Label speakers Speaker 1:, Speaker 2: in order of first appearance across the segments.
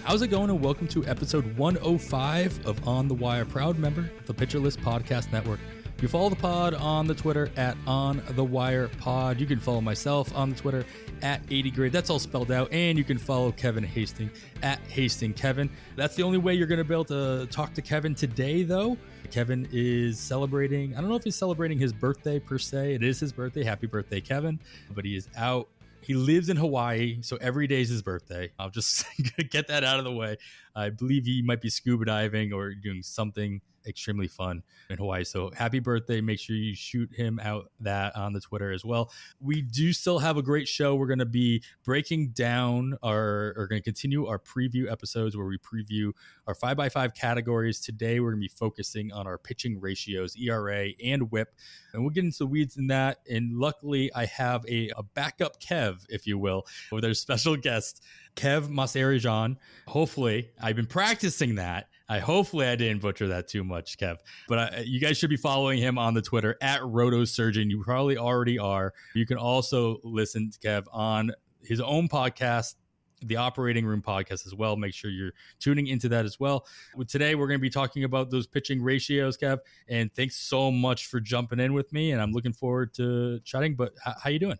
Speaker 1: How's it going? And welcome to episode 105 of On the Wire, proud member of the Pitcher List Podcast Network. You follow the pod on the Twitter at On the Wire Pod. You can follow myself on the Twitter at 80grade. That's all spelled out. And you can follow Kevin Hastings at Hastings Kevin. That's the only way you're going to be able to talk to Kevin today, though. Kevin is celebrating. I don't know if he's celebrating his birthday per se. It is his birthday. Happy birthday, Kevin. But he is out. He lives in Hawaii, so every day is his birthday. I'll just get that out of the way. I believe he might be scuba diving or doing something extremely fun in Hawaii. So happy birthday. Make sure you shoot him out that on the Twitter as well. We do still have a great show. We're going to be breaking down or going to continue our preview episodes where we preview our 5x5 categories. Today, we're going to be focusing on our pitching ratios, ERA and WHIP, and we'll get into the weeds in that. And luckily, I have a backup Kev, if you will, with our special guest, Kev Mahserejian. Hopefully, I've been practicing that. Hopefully I didn't butcher that too much, Kev. But you guys should be following him on the Twitter at RotoSurgeon. You probably already are. You can also listen to Kev on his own podcast, the Operating Room podcast as well. Make sure you're tuning into that as well. Today, we're going to be talking about those pitching ratios, Kev. And thanks so much for jumping in with me. And I'm looking forward to chatting. But how you doing?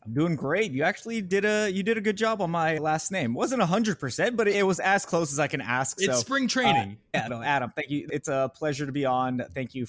Speaker 2: I'm doing great. You actually did a good job on my last name. Wasn't 100%, but it was as close as I can ask.
Speaker 1: It's spring training.
Speaker 2: Adam, thank you. It's a pleasure to be on. Thank you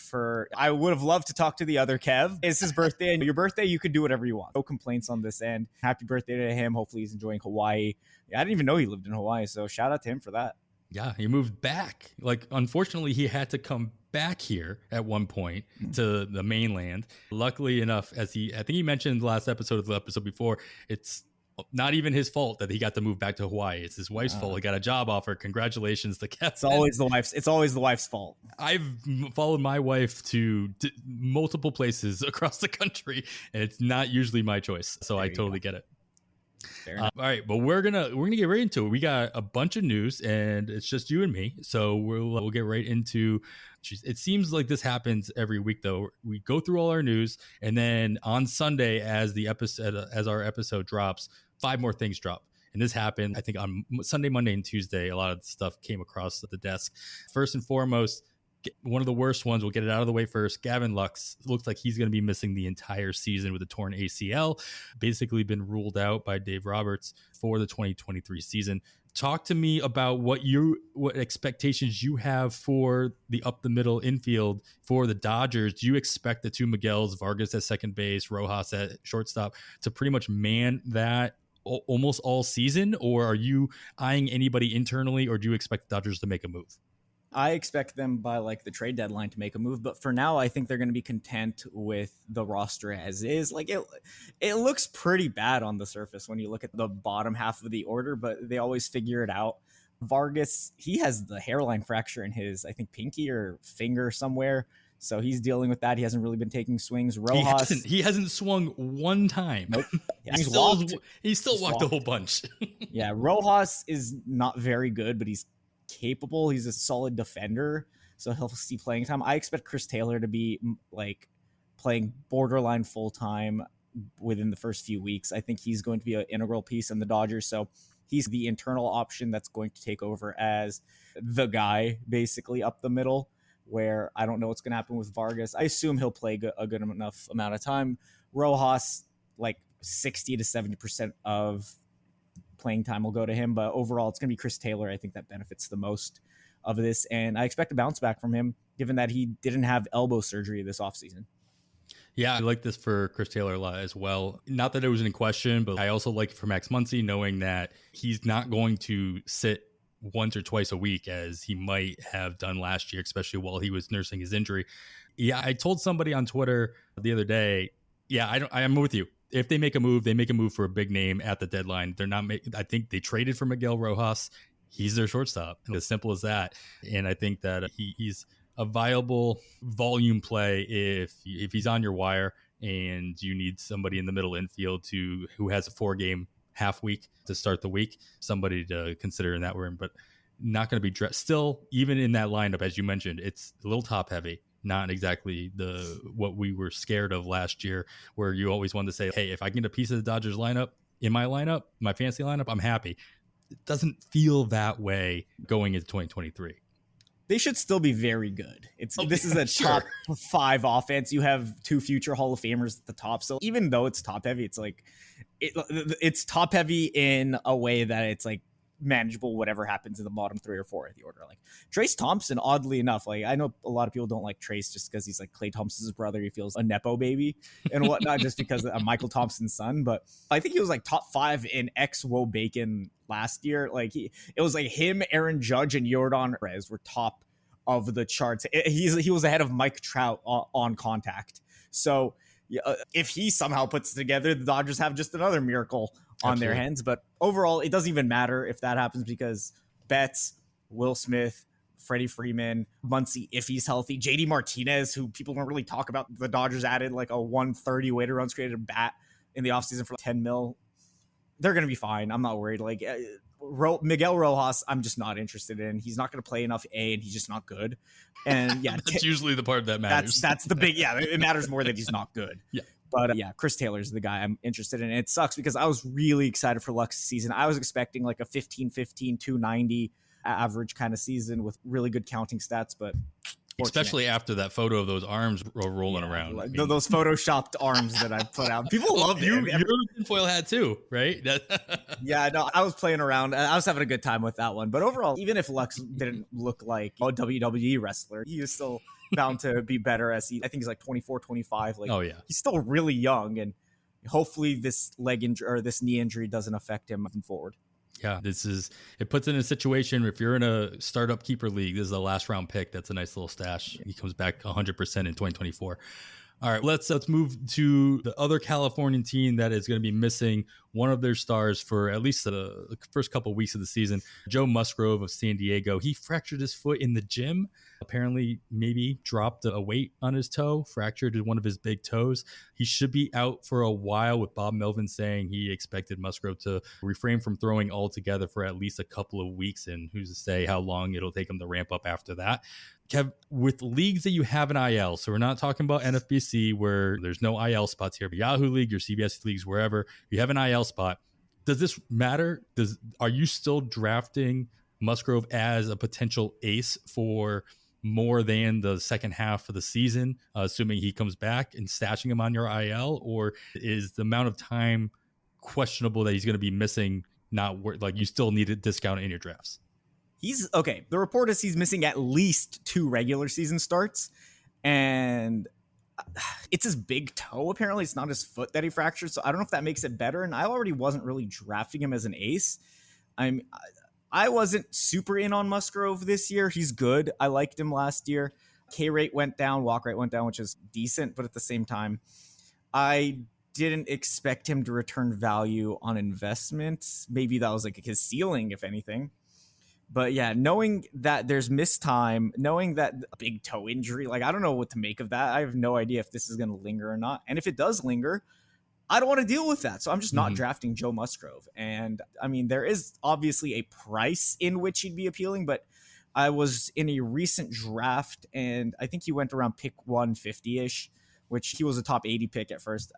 Speaker 2: I would have loved to talk to the other Kev. It's his birthday, and your birthday, you could do whatever you want. No complaints on this end. Happy birthday to him. Hopefully he's enjoying Hawaii. I didn't even know he lived in Hawaii, so shout out to him for that.
Speaker 1: Yeah, he moved back. Unfortunately, he had to come back here at one point to the mainland. Luckily enough, I think he mentioned in the last episode of the episode before, it's not even his fault that he got to move back to Hawaii. It's his wife's fault. He got a job offer. Congratulations to Kevin.
Speaker 2: It's always the wife's fault.
Speaker 1: I've followed my wife to multiple places across the country, and it's not usually my choice. So I totally get it. All right, but we're gonna get right into it. We got a bunch of news, and it's just you and me, so we'll get right into. It seems like this happens every week, though. We go through all our news, and then on Sunday, as our episode drops, 5 more things drop. And this happened, I think, on Sunday, Monday, and Tuesday. A lot of stuff came across the desk. First and foremost, one of the worst ones, we'll get it out of the way first. Gavin Lux looks like he's going to be missing the entire season with a torn ACL. Basically been ruled out by Dave Roberts for the 2023 season. Talk to me about what expectations you have for the up the middle infield for the Dodgers. Do you expect the two Miguels, Vargas at second base, Rojas at shortstop, to pretty much man that almost all season? Or are you eyeing anybody internally, or do you expect the Dodgers to make a move?
Speaker 2: I expect them by the trade deadline to make a move, but for now, I think they're going to be content with the roster as is. It looks pretty bad on the surface when you look at the bottom half of the order, but they always figure it out. Vargas, he has the hairline fracture in his, I think, pinky or finger somewhere. So he's dealing with that. He hasn't really been taking swings. Rojas,
Speaker 1: he hasn't swung one time.
Speaker 2: Nope.
Speaker 1: He still walked a whole bunch.
Speaker 2: Yeah, Rojas is not very good, but he's capable. He's a solid defender, so he'll see playing time. I expect Chris Taylor to be playing borderline full time within the first few weeks. I think he's going to be an integral piece in the Dodgers, so he's the internal option that's going to take over as the guy basically up the middle, where I don't know what's going to happen with Vargas. I assume he'll play a good enough amount of time. Rojas, 60 to 70% of playing time will go to him, but overall it's going to be Chris Taylor. I think that benefits the most of this, and I expect a bounce back from him given that he didn't have elbow surgery this offseason.
Speaker 1: Yeah, I like this for Chris Taylor a lot as well. Not that it was in question, but I also like it for Max Muncy, knowing that he's not going to sit once or twice a week as he might have done last year, especially while he was nursing his injury. Yeah, I told somebody on Twitter the other day, I'm with you. If they make a move, they make a move for a big name at the deadline. They're not. I think they traded for Miguel Rojas. He's their shortstop. As simple as that. And I think that he's a viable volume play if he's on your wire and you need somebody in the middle infield who has a 4-game half week to start the week. Somebody to consider in that room, but not going to be dressed. Still, even in that lineup, as you mentioned, it's a little top heavy. Not exactly what we were scared of last year, where you always wanted to say, hey, if I can get a piece of the Dodgers lineup in my fantasy lineup, I'm happy. it doesn't feel that way going into 2023.
Speaker 2: They should still be very good. This is a top 5 offense. You have 2 future Hall of Famers at the top. So even though it's top heavy, it's like it's top heavy in a way that it's like manageable whatever happens in the bottom 3 or 4 of the order. Like Trace Thompson, oddly enough, like I know a lot of people don't like Trace just because he's like Klay Thompson's brother. He feels a nepo baby and whatnot just because of Michael Thompson's son. But I think he was like top 5 in Woe Bacon last year. Like it was like him, Aaron Judge, and Jordan Perez were top of the charts. He was ahead of Mike Trout on contact. So if he somehow puts it together, the Dodgers have just another miracle on their hands. But overall, it doesn't even matter if that happens because Betts, Will Smith, Freddie Freeman, Muncy, if he's healthy, JD Martinez, who people don't really talk about, the Dodgers added like a 130 weighted runs created bat in the offseason for 10 mil. They're going to be fine. I'm not worried. Like Miguel Rojas, I'm just not interested in. He's not going to play enough and he's just not good. And yeah,
Speaker 1: that's usually the part that matters.
Speaker 2: That's the big, it matters more that he's not good.
Speaker 1: Yeah.
Speaker 2: But Chris Taylor's the guy I'm interested in. And it sucks because I was really excited for Lux's season. I was expecting like a 15-15, 290 average kind of season with really good counting stats, but
Speaker 1: especially after that photo of those arms rolling around.
Speaker 2: Like those photoshopped arms that I put out. People loved it.
Speaker 1: You're the tinfoil hat too, right?
Speaker 2: Yeah, no, I was playing around. I was having a good time with that one. But overall, even if Lux didn't look like a WWE wrestler, he is still bound to be better I think he's like 24, 25. Like,
Speaker 1: oh yeah,
Speaker 2: he's still really young, and hopefully this leg injury or this knee injury doesn't affect him moving forward.
Speaker 1: Yeah, it puts in a situation if you're in a startup keeper league, this is a last round pick. That's a nice little stash. He comes back 100% in 2024. All right, let's move to the other Californian team that is going to be missing one of their stars for at least the first couple of weeks of the season. Joe Musgrove of San Diego. He fractured his foot in the gym. Apparently, maybe dropped a weight on his toe, fractured one of his big toes. He should be out for a while, with Bob Melvin saying he expected Musgrove to refrain from throwing altogether for at least a couple of weeks. And who's to say how long it'll take him to ramp up after that. Kev, with leagues that you have an IL, so we're not talking about NFBC where there's no IL spots here, but Yahoo League, your CBS leagues, wherever you have an IL spot, does this matter? Are you still drafting Musgrove as a potential ace for more than the second half of the season, assuming he comes back, and stashing him on your IL? Or is the amount of time questionable that he's going to be missing not worth, like you still need a discount in your drafts?
Speaker 2: He's okay. The report is he's missing at least 2 regular season starts, and it's his big toe. Apparently, it's not his foot that he fractured. So I don't know if that makes it better. And I already wasn't really drafting him as an ace. I wasn't super in on Musgrove this year. He's good. I liked him last year. K rate went down, walk rate went down, which is decent. But at the same time, I didn't expect him to return value on investments. Maybe that was like his ceiling, if anything. But yeah, knowing that there's missed time, knowing that a big toe injury, like I don't know what to make of that. I have no idea if this is going to linger or not. And if it does linger, I don't want to deal with that. So I'm just not drafting Joe Musgrove. And I mean, there is obviously a price in which he'd be appealing, but I was in a recent draft and I think he went around pick 150-ish, which he was a top 80 pick at first.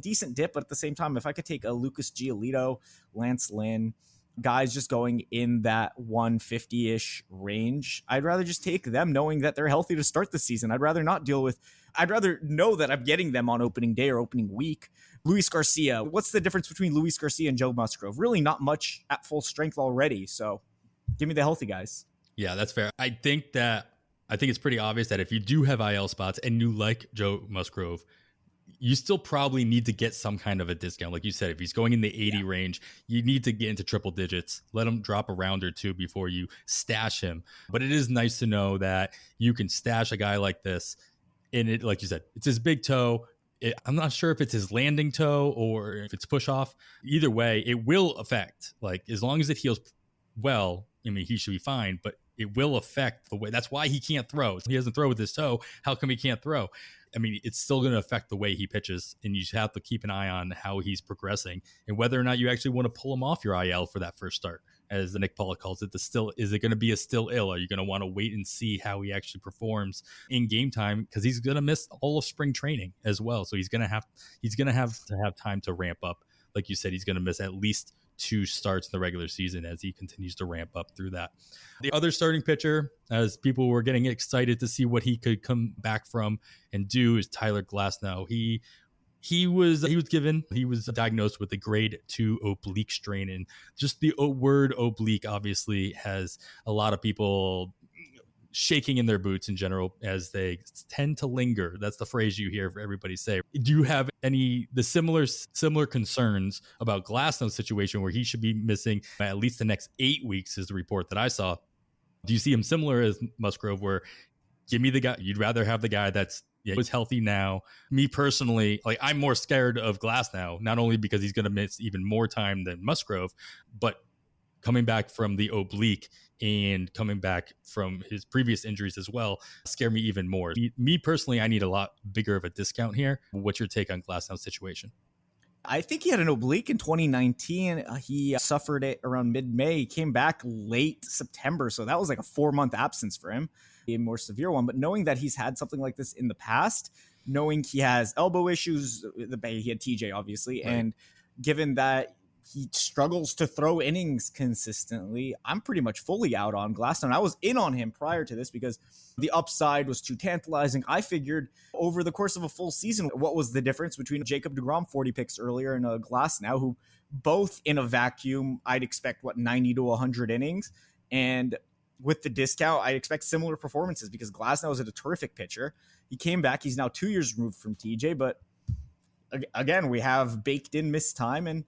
Speaker 2: Decent dip, but at the same time, if I could take a Lucas Giolito, Lance Lynn, guys just going in that 150-ish range, I'd rather just take them knowing that they're healthy to start the season. I'd rather know that I'm getting them on opening day or opening week. Luis Garcia, what's the difference between Luis Garcia and Joe Musgrove? Really not much at full strength already. So give me the healthy guys.
Speaker 1: Yeah, that's fair. I think it's pretty obvious that if you do have IL spots and you like Joe Musgrove, you still probably need to get some kind of a discount. Like you said, if he's going in the 80 range, you need to get into triple digits. Let him drop a round or two before you stash him. But it is nice to know that you can stash a guy like this. And it, like you said, it's his big toe. I'm not sure if it's his landing toe or if it's push off. Either way, it will affect. Like, as long as it heals well, I mean, he should be fine. But it will affect the way. That's why he can't throw. He doesn't throw with his toe. How come he can't throw? I mean, it's still going to affect the way he pitches, and you have to keep an eye on how he's progressing and whether or not you actually want to pull him off your IL for that first start, as the Nick Paula calls it. Is it going to be a still ill? Are you going to want to wait and see how he actually performs in game time? Because he's going to miss all of spring training as well, so he's going to have time to ramp up. Like you said, he's going to miss at least 2 starts in the regular season as he continues to ramp up through that. The other starting pitcher, as people were getting excited to see what he could come back from and do, is Tyler Glasnow. He was diagnosed with a grade 2 oblique strain, and just the word oblique obviously has a lot of people shaking in their boots in general, as they tend to linger. That's the phrase you hear everybody say. Do you have the similar concerns about Glasnow's situation, where he should be missing at least the next 8 weeks, is the report that I saw? Do you see him similar as Musgrove, where give me the guy, you'd rather have the guy that's is healthy now? Me personally, like, I'm more scared of Glasnow, not only because he's going to miss even more time than Musgrove, but coming back from the oblique and coming back from his previous injuries as well scare me even more. Me personally, I need a lot bigger of a discount here. What's your take on Glasnow's situation?
Speaker 2: I think he had an oblique in 2019. He suffered it around mid-May. He came back late September, so that was like a 4-month absence for him, a more severe one. But knowing that he's had something like this in the past, knowing he has elbow issues, he had TJ obviously, right, and given that he struggles to throw innings consistently, I'm pretty much fully out on Glasnow. And I was in on him prior to this because the upside was too tantalizing. I figured over the course of a full season, what was the difference between Jacob deGrom, 40 picks earlier, and Glasnow, who both in a vacuum, I'd expect 90 to 100 innings. And with the discount, I expect similar performances because Glasnow is a terrific pitcher. He came back. He's now 2 years removed from TJ, but again, we have baked in missed time, and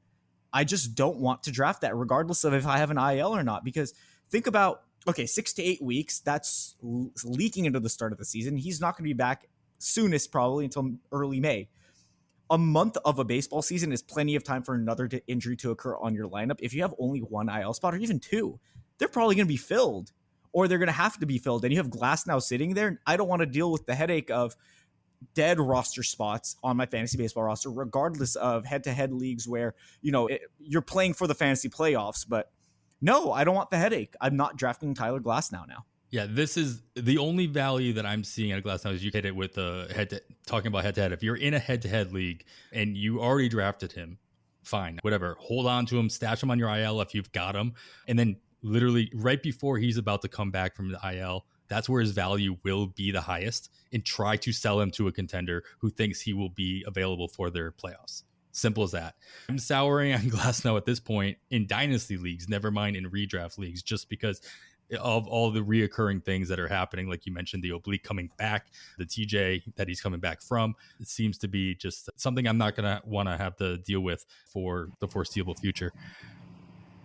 Speaker 2: I just don't want to draft that regardless of if I have an IL or not, because think about, 6 to 8 weeks, that's leaking into the start of the season. He's not going to be back soonest probably until early May. A month of a baseball season is plenty of time for another injury to occur on your lineup. If you have only one IL spot or even two, they're probably going to be filled, or they're going to have to be filled. And you have Glasnow sitting there. I don't want to deal with the headache of dead roster spots on my fantasy baseball roster, regardless of head-to-head leagues where, you're playing for the fantasy playoffs. But no, I don't want the headache. I'm not drafting Tyler Glasnow now.
Speaker 1: Yeah, this is the only value that I'm seeing at Glasnow is you hit it with the talking about head-to-head. If you're in a head-to-head league and you already drafted him, fine, whatever. Hold on to him, stash him on your IL if you've got him. And then literally right before he's about to come back from the IL, that's where his value will be the highest, and try to sell him to a contender who thinks he will be available for their playoffs. Simple as that. I'm souring on Glasnow at this point in dynasty leagues, never mind in redraft leagues, just because of all the reoccurring things that are happening. Like you mentioned, the oblique coming back, the TJ that he's coming back from. It seems to be just something I'm not going to want to have to deal with for the foreseeable future.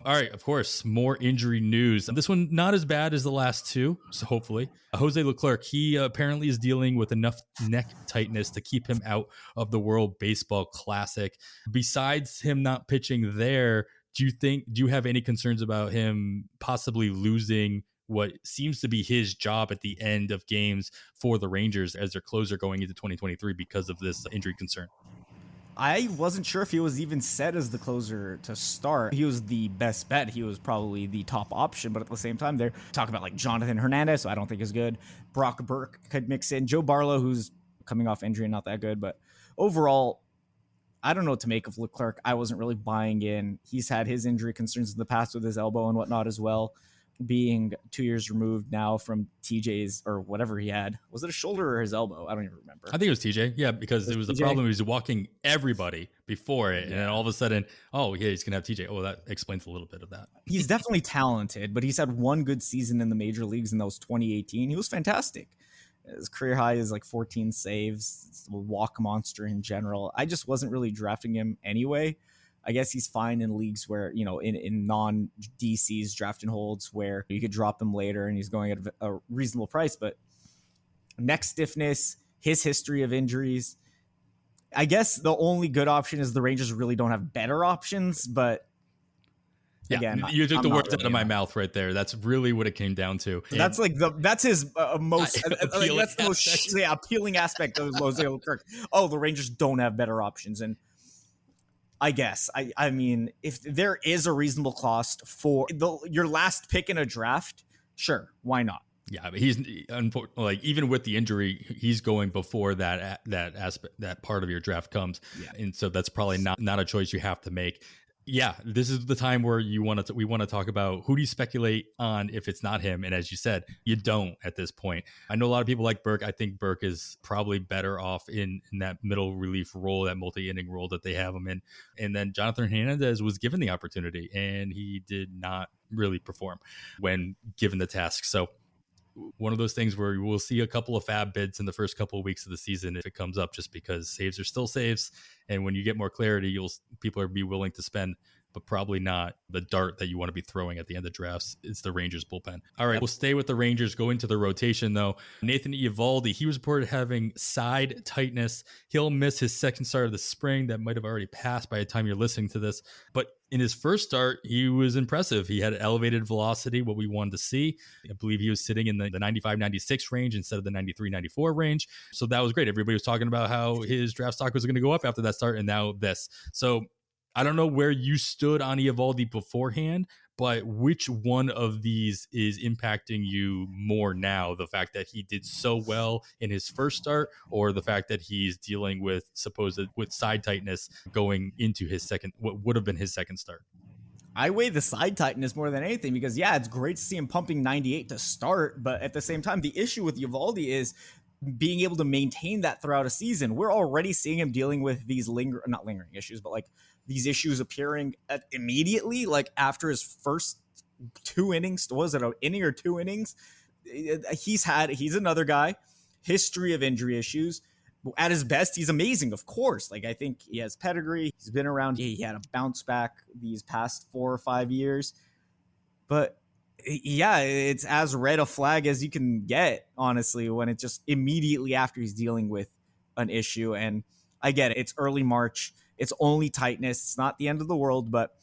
Speaker 1: All right, of course, more injury news. This one not as bad as the last two, so hopefully. Jose Leclerc, he apparently is dealing with enough neck tightness to keep him out of the World Baseball Classic. Besides him not pitching there, do you have any concerns about him possibly losing what seems to be his job at the end of games for the Rangers as their closer going into 2023 because of this injury concern?
Speaker 2: I wasn't sure if he was even set as the closer to start. He was the best bet. He was probably the top option, but at the same time, they're talking about like Jonathan Hernandez, who I don't think is good. Brock Burke could mix in. Joe Barlow, who's coming off injury and not that good. But overall, I don't know what to make of Leclerc. I wasn't really buying in. He's had his injury concerns in the past with his elbow and whatnot as well. Being 2 years removed now from TJ's or whatever he had. Was it a shoulder or his elbow? I don't even remember.
Speaker 1: I think it was TJ. Yeah, because it was the problem. He was walking everybody before it. Yeah. And then all of a sudden, oh, yeah, he's going to have TJ. Oh, that explains a little bit of that.
Speaker 2: He's definitely talented, but he's had one good season in the major leagues, and that was 2018. He was fantastic. His career high is like 14 saves. It's a walk monster in general. I just wasn't really drafting him anyway. I guess he's fine in leagues where, in non-DCs draft and holds where you could drop him later and he's going at a reasonable price. But neck stiffness, his history of injuries, I guess the only good option is the Rangers really don't have better options. But again,
Speaker 1: you took the words out of my mouth right there. That's really what it came down to.
Speaker 2: That's like that's his most appealing, that's the most appealing aspect of Jose Leclerc. Oh, the Rangers don't have better options. And I guess. I mean, if there is a reasonable cost for your last pick in a draft, sure, why not?
Speaker 1: Yeah, but he's like, even with the injury, he's going before that aspect, that part of your draft comes, and so that's probably not a choice you have to make. Yeah, this is the time where we want to talk about who do you speculate on if it's not him. And as you said, you don't at this point. I know a lot of people like Burke. I think Burke is probably better off in that middle relief role, that multi-inning role that they have him in. And then Jonathan Hernandez was given the opportunity and he did not really perform when given the task. So one of those things where we'll see a couple of fab bids in the first couple of weeks of the season if it comes up, just because saves are still saves. And when you get more clarity, people are be willing to spend, but probably not the dart that you want to be throwing at the end of drafts. It's the Rangers bullpen. All right, we'll stay with the Rangers, go into the rotation though. Nathan Eovaldi, he was reported having side tightness. He'll miss his second start of the spring. That might have already passed by the time you're listening to this. But in his first start, he was impressive. He had elevated velocity, what we wanted to see. I believe he was sitting in the 95-96 range instead of the 93-94 range. So that was great. Everybody was talking about how his draft stock was going to go up after that start, and now this. So I don't know where you stood on Eovaldi beforehand, but which one of these is impacting you more now? The fact that he did so well in his first start, or the fact that he's dealing with side tightness going into his second, what would have been his second start?
Speaker 2: I weigh the side tightness more than anything because, yeah, it's great to see him pumping 98 to start. But at the same time, the issue with Eovaldi is being able to maintain that throughout a season. We're already seeing him dealing with these not lingering issues, but like these issues appearing immediately, like after his first 2 innings. Was it an inning or 2 innings? He's another guy, history of injury issues. At his best, he's amazing, of course. Like, I think he has pedigree. He's been around. He had a bounce back these past 4 or 5 years. But yeah, it's as red a flag as you can get, honestly, when it's just immediately after he's dealing with an issue. And I get it. It's early March. It's only tightness. It's not the end of the world. But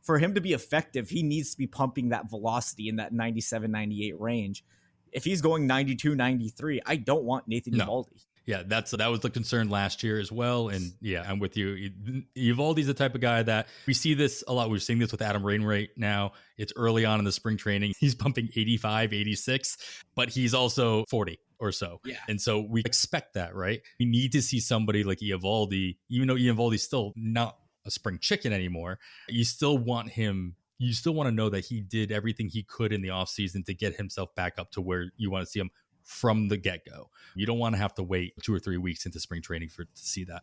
Speaker 2: for him to be effective, he needs to be pumping that velocity in that 97, 98 range. If he's going 92, 93, I don't want Nathan Eovaldi.
Speaker 1: Yeah, that was the concern last year as well. And yeah, I'm with you. Eovaldi's the type of guy that we see this a lot. We're seeing this with Adam Wainwright now. It's early on in the spring training. He's pumping 85, 86, but he's also 40 or so. Yeah. And so we expect that, right? We need to see somebody like Eovaldi, even though Eovaldi's still not a spring chicken anymore. You still want him. You still want to know that he did everything he could in the offseason to get himself back up to where you want to see him from the get-go. You don't want to have to wait 2 or 3 weeks into spring training to see that.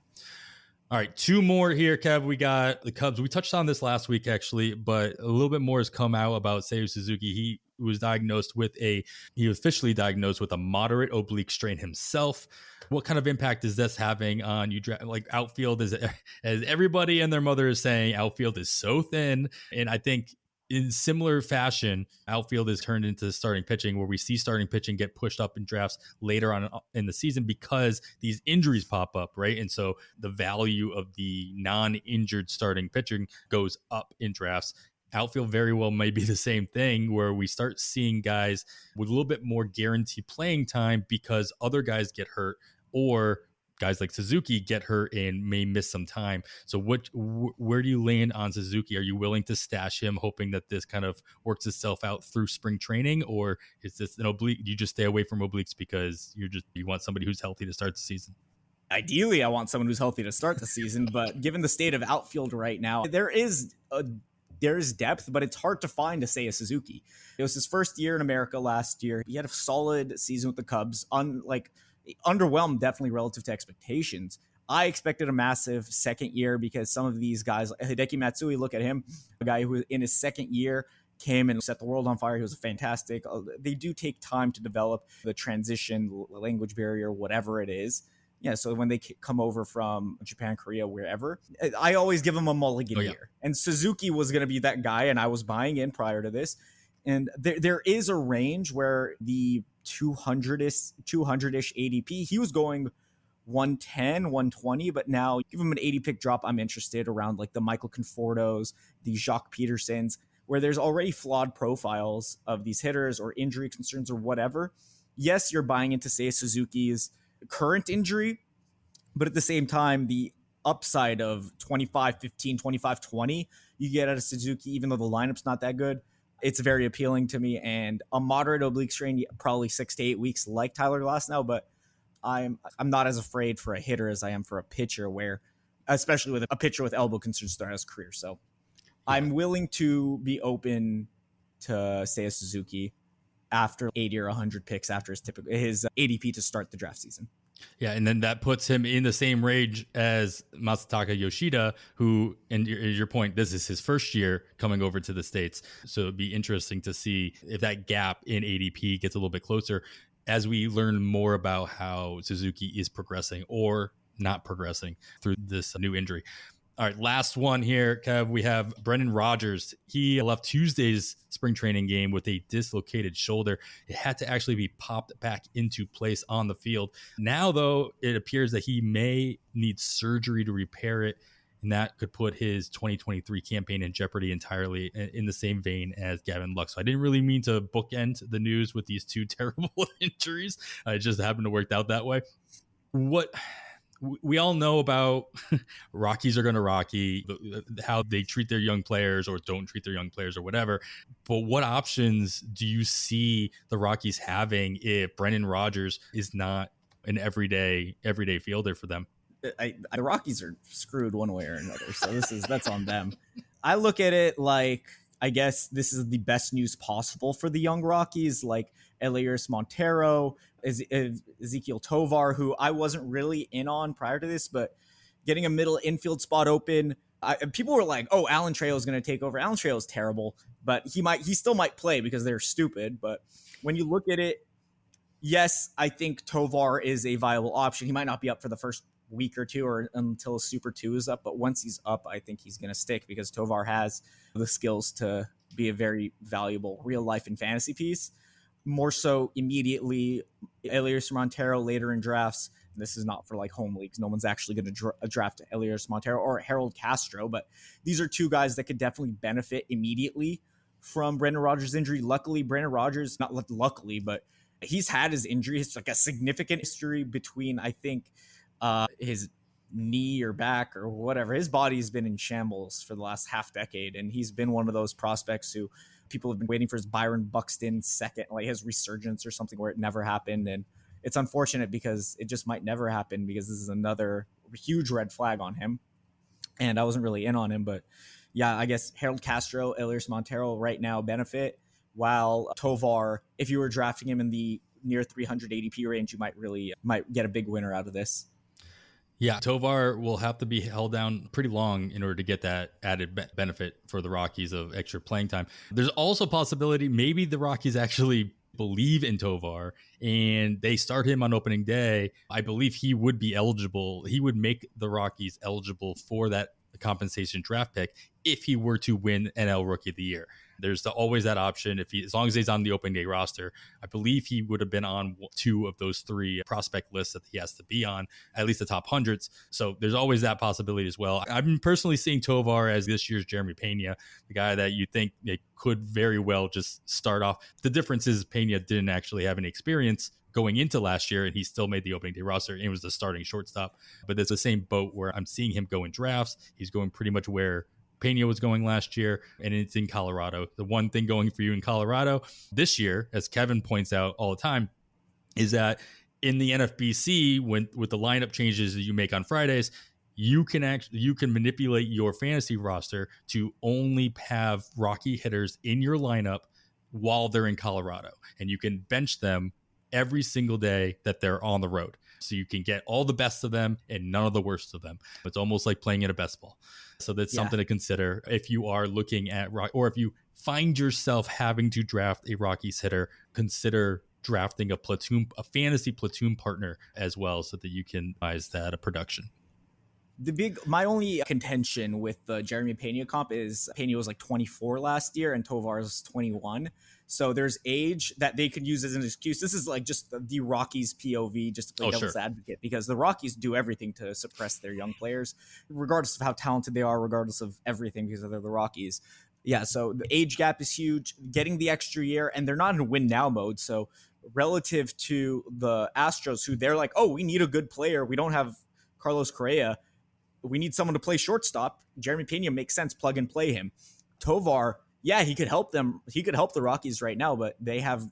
Speaker 1: All right, 2 more here, Kev. We got the Cubs. We touched on this last week, actually, but a little bit more has come out about Seiya Suzuki. He was officially diagnosed with a moderate oblique strain himself. What kind of impact is this having on you? Like outfield, as everybody and their mother is saying, outfield is so thin. And I think in similar fashion, outfield is turned into starting pitching, where we see starting pitching get pushed up in drafts later on in the season because these injuries pop up, right? And so the value of the non-injured starting pitching goes up in drafts. Outfield very well may be the same thing, where we start seeing guys with a little bit more guaranteed playing time because other guys get hurt, or guys like Suzuki get hurt and may miss some time. So where do you land on Suzuki? Are you willing to stash him, hoping that this kind of works itself out through spring training? Or is this an oblique? Do you just stay away from obliques because you want somebody who's healthy to start the season?
Speaker 2: Ideally, I want someone who's healthy to start the season, but given the state of outfield right now, there is depth, but it's hard to find to say a Suzuki. It was his first year in America last year. He had a solid season with the Cubs, underwhelmed definitely relative to expectations. I expected a massive second year because some of these guys, Hideki Matsui, look at him, a guy who in his second year came and set the world on fire. He was fantastic. They do take time to develop the transition, language barrier, whatever it is. Yeah, so when they come over from Japan, Korea, wherever, I always give them a mulligan year. And Suzuki was going to be that guy, and I was buying in prior to this. And there is a range where the 200-ish ADP, he was going 110, 120, but now give him an 80 pick drop. I'm interested around like the Michael Confortos, the Jacques Petersons, where there's already flawed profiles of these hitters or injury concerns or whatever. Yes, you're buying into, say, Suzuki's current injury, but at the same time, the upside of 25-15, 25-20 you get out of Suzuki, even though the lineup's not that good, it's very appealing to me. And a moderate oblique strain, probably 6 to 8 weeks, like Tyler Glasnow, but I'm not as afraid for a hitter as I am for a pitcher, where, especially with a pitcher with elbow concerns throughout his career. So I'm willing to be open to Seiya Suzuki after 80 or 100 picks after his ADP to start the draft season.
Speaker 1: Yeah, and then that puts him in the same range as Masataka Yoshida, who, and your point, this is his first year coming over to the States. So it'd be interesting to see if that gap in ADP gets a little bit closer as we learn more about how Suzuki is progressing or not progressing through this new injury. All right, last one here, Kev. We have Brendan Rodgers. He left Tuesday's spring training game with a dislocated shoulder. It had to actually be popped back into place on the field. Now, though, it appears that he may need surgery to repair it, and that could put his 2023 campaign in jeopardy entirely, in the same vein as Gavin Lux. So I didn't really mean to bookend the news with these two terrible injuries. It just happened to work out that way. What we all know about Rockies are going to Rocky, how they treat their young players or don't treat their young players or whatever. But what options do you see the Rockies having if Brendan Rodgers is not an everyday fielder for them?
Speaker 2: The Rockies are screwed one way or another, so that's on them. I look at it like, I guess this is the best news possible for the young Rockies, like Elias Montero, Ezekiel Tovar, who I wasn't really in on prior to this, but getting a middle infield spot open. People were like, "Oh, Alan Trejo is going to take over." Alan Trejo is terrible, but he still might play because they're stupid. But when you look at it, yes, I think Tovar is a viable option. He might not be up for the first week or two or until Super 2 is up, but once he's up, I think he's going to stick because Tovar has the skills to be a very valuable real life and fantasy piece. More so immediately, Elias Montero later in drafts. This is not for like home leagues. No one's actually going to draft Elias Montero or Harold Castro, but these are two guys that could definitely benefit immediately from Brendan Rodgers' injury. Luckily, Brendan Rodgers, not luckily, but he's had his injury. It's like a significant history between, I think, his knee or back or whatever. His body's been in shambles for the last half decade, and he's been one of those prospects who people have been waiting for his Byron Buxton second, like his resurgence or something where it never happened. And it's unfortunate because it just might never happen because this is another huge red flag on him. And I wasn't really in on him, but yeah, I guess Harold Castro, Elias Montero right now benefit, while Tovar, if you were drafting him in the near 300 ADP range, you might get a big winner out of this.
Speaker 1: Yeah, Tovar will have to be held down pretty long in order to get that added benefit for the Rockies of extra playing time. There's also a possibility maybe the Rockies actually believe in Tovar and they start him on opening day. I believe he would be eligible. He would make the Rockies eligible for that compensation draft pick if he were to win NL Rookie of the Year. There's always that option. As long as he's on the opening day roster, I believe he would have been on two of those three prospect lists that he has to be on, at least the top hundreds. So there's always that possibility as well. I'm personally seeing Tovar as this year's Jeremy Pena, the guy that you think they could very well just start off. The difference is Pena didn't actually have any experience going into last year, and he still made the opening day roster and was the starting shortstop. But it's the same boat where I'm seeing him go in drafts. He's going pretty much where Pena was going last year, and it's in Colorado. The one thing going for you in Colorado this year, as Kevin points out all the time, is that in the NFBC, with the lineup changes that you make on Fridays, you can manipulate your fantasy roster to only have Rocky hitters in your lineup while they're in Colorado, and you can bench them every single day that they're on the road. So you can get all the best of them and none of the worst of them. It's almost like playing at a best ball. So that's something to consider if you are looking at, or if you find yourself having to draft a Rockies hitter, consider drafting a fantasy platoon partner as well, so that you can rise that a production.
Speaker 2: My only contention with the Jeremy Pena comp is Pena was like 24 last year and Tovar is 21. So there's age that they could use as an excuse. This is like just the Rockies POV, just to play devil's advocate, because the Rockies do everything to suppress their young players, regardless of how talented they are, regardless of everything, because they're the Rockies. Yeah, so the age gap is huge, getting the extra year, and they're not in win now mode. So relative to the Astros, who they're like, oh, we need a good player. We don't have Carlos Correa. We need someone to play shortstop. Jeremy Pena makes sense. Plug and play him. Tovar, yeah, he could help them. He could help the Rockies right now, but they have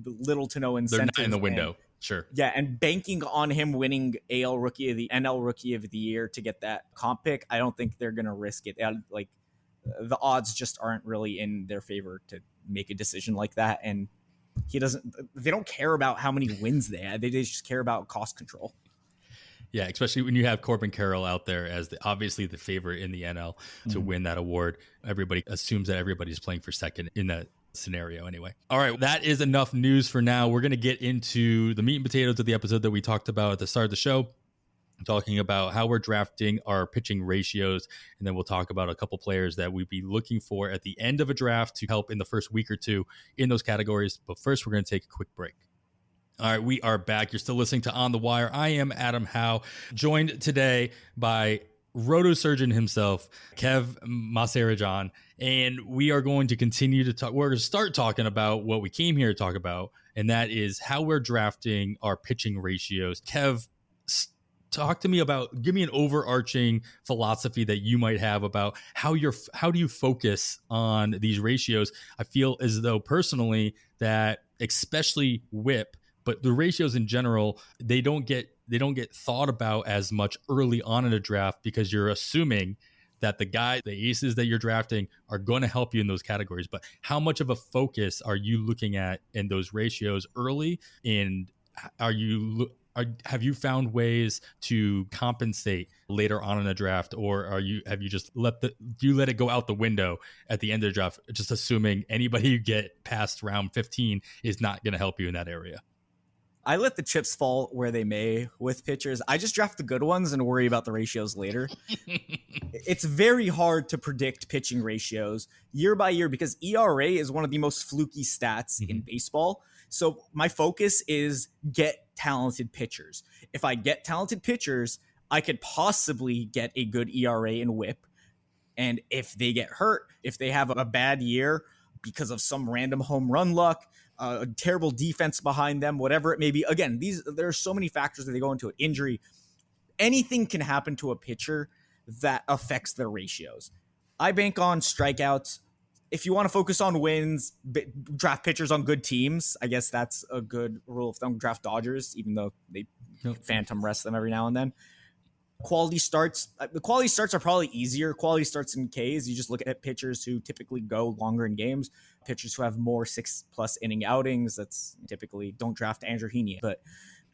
Speaker 2: little to no incentive.
Speaker 1: They're not in the window. Sure.
Speaker 2: Yeah, and banking on him winning NL Rookie of the Year to get that comp pick, I don't think they're going to risk it. Like, the odds just aren't really in their favor to make a decision like that. And they don't care about how many wins they have. They just care about cost control.
Speaker 1: Yeah, especially when you have Corbin Carroll out there as obviously the favorite in the NL to win that award. Everybody assumes that everybody's playing for second in that scenario anyway. All right, that is enough news for now. We're going to get into the meat and potatoes of the episode that we talked about at the start of the show, talking about how we're drafting our pitching ratios, and then we'll talk about a couple players that we'd be looking for at the end of a draft to help in the first week or two in those categories. But first, we're going to take a quick break. All right, we are back. You're still listening to On the Wire. I am Adam Howe, joined today by rotosurgeon himself, Kev Mahserejian, and we are going to continue to talk. We're going to start talking about what we came here to talk about, and that is how we're drafting our pitching ratios. Kev, talk to me about, give me an overarching philosophy that you might have about how do you focus on these ratios? I feel as though personally that especially WHIP, but the ratios in general, they don't get thought about as much early on in a draft because you're assuming that the aces that you're drafting are going to help you in those categories. But how much of a focus are you looking at in those ratios early? And have you found ways to compensate later on in the draft, or have you just let it go out the window at the end of the draft, just assuming anybody you get past round 15 is not going to help you in that area?
Speaker 2: I let the chips fall where they may with pitchers. I just draft the good ones and worry about the ratios later. It's very hard to predict pitching ratios year by year because ERA is one of the most fluky stats in baseball. So my focus is get talented pitchers. If I get talented pitchers, I could possibly get a good ERA and WHIP. And if they get hurt, if they have a bad year because of some random home run luck, a terrible defense behind them, whatever it may be. Again, there are so many factors that they go into it. Injury, anything can happen to a pitcher that affects their ratios. I bank on strikeouts. If you want to focus on wins, draft pitchers on good teams. I guess that's a good rule of thumb. Draft Dodgers, even though they phantom rest them every now and then. Quality starts. The quality starts are probably easier. Quality starts in Ks. You just look at pitchers who typically go longer in games. Pitchers who have more 6+ inning outings. That's typically don't draft Andrew Heaney. But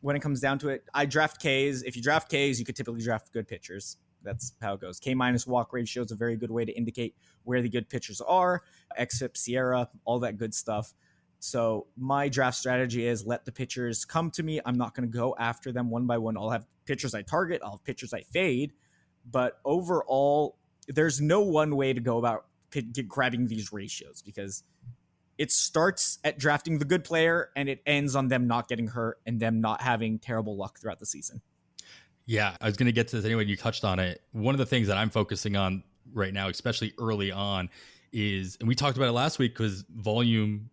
Speaker 2: when it comes down to it, I draft Ks. If you draft Ks, you could typically draft good pitchers. That's how it goes. K- walk ratio is a very good way to indicate where the good pitchers are. XFIP, Sierra, all that good stuff. So my draft strategy is let the pitchers come to me. I'm not going to go after them one by one. I'll have pitchers I target. I'll have pitchers I fade. But overall, there's no one way to go about grabbing these ratios because it starts at drafting the good player and it ends on them not getting hurt and them not having terrible luck throughout the season.
Speaker 1: Yeah, I was going to get to this anyway. You touched on it. One of the things that I'm focusing on right now, especially early on, is, and we talked about it last week because the volume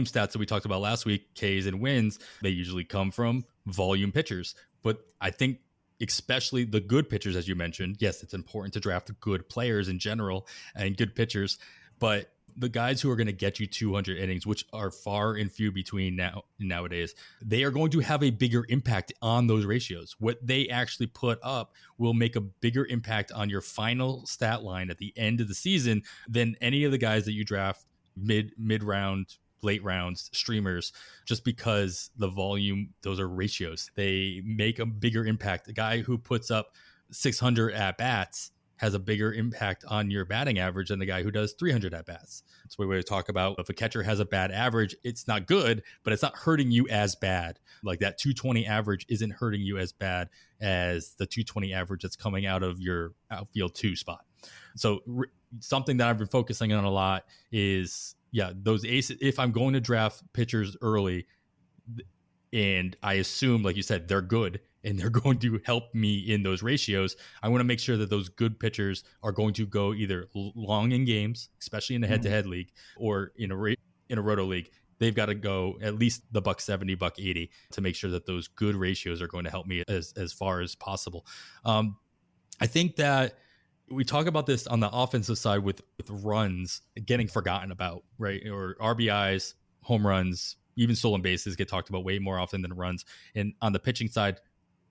Speaker 1: stats that we talked about last week, Ks and wins, they usually come from volume pitchers. But I think especially the good pitchers, as you mentioned, yes, it's important to draft good players in general and good pitchers, but the guys who are going to get you 200 innings, which are far and few between nowadays, they are going to have a bigger impact on those ratios. What they actually put up will make a bigger impact on your final stat line at the end of the season than any of the guys that you draft mid round, late rounds, streamers, just because the volume, those are ratios. They make a bigger impact. The guy who puts up 600 at bats has a bigger impact on your batting average than the guy who does 300 at bats. That's what we talk about. If a catcher has a bad average, it's not good, but it's not hurting you as bad. Like that 220 average isn't hurting you as bad as the 220 average that's coming out of your outfield 2 spot. So something that I've been focusing on a lot is, those aces. If I'm going to draft pitchers early and I assume, like you said, they're good and they're going to help me in those ratios, I want to make sure that those good pitchers are going to go either long in games, especially in the head-to-head league, or in a roto league. They've got to go at least the $170, $180 to make sure that those good ratios are going to help me as far as possible. I think that we talk about this on the offensive side with runs getting forgotten about, right? Or RBIs, home runs, even stolen bases get talked about way more often than runs. And on the pitching side,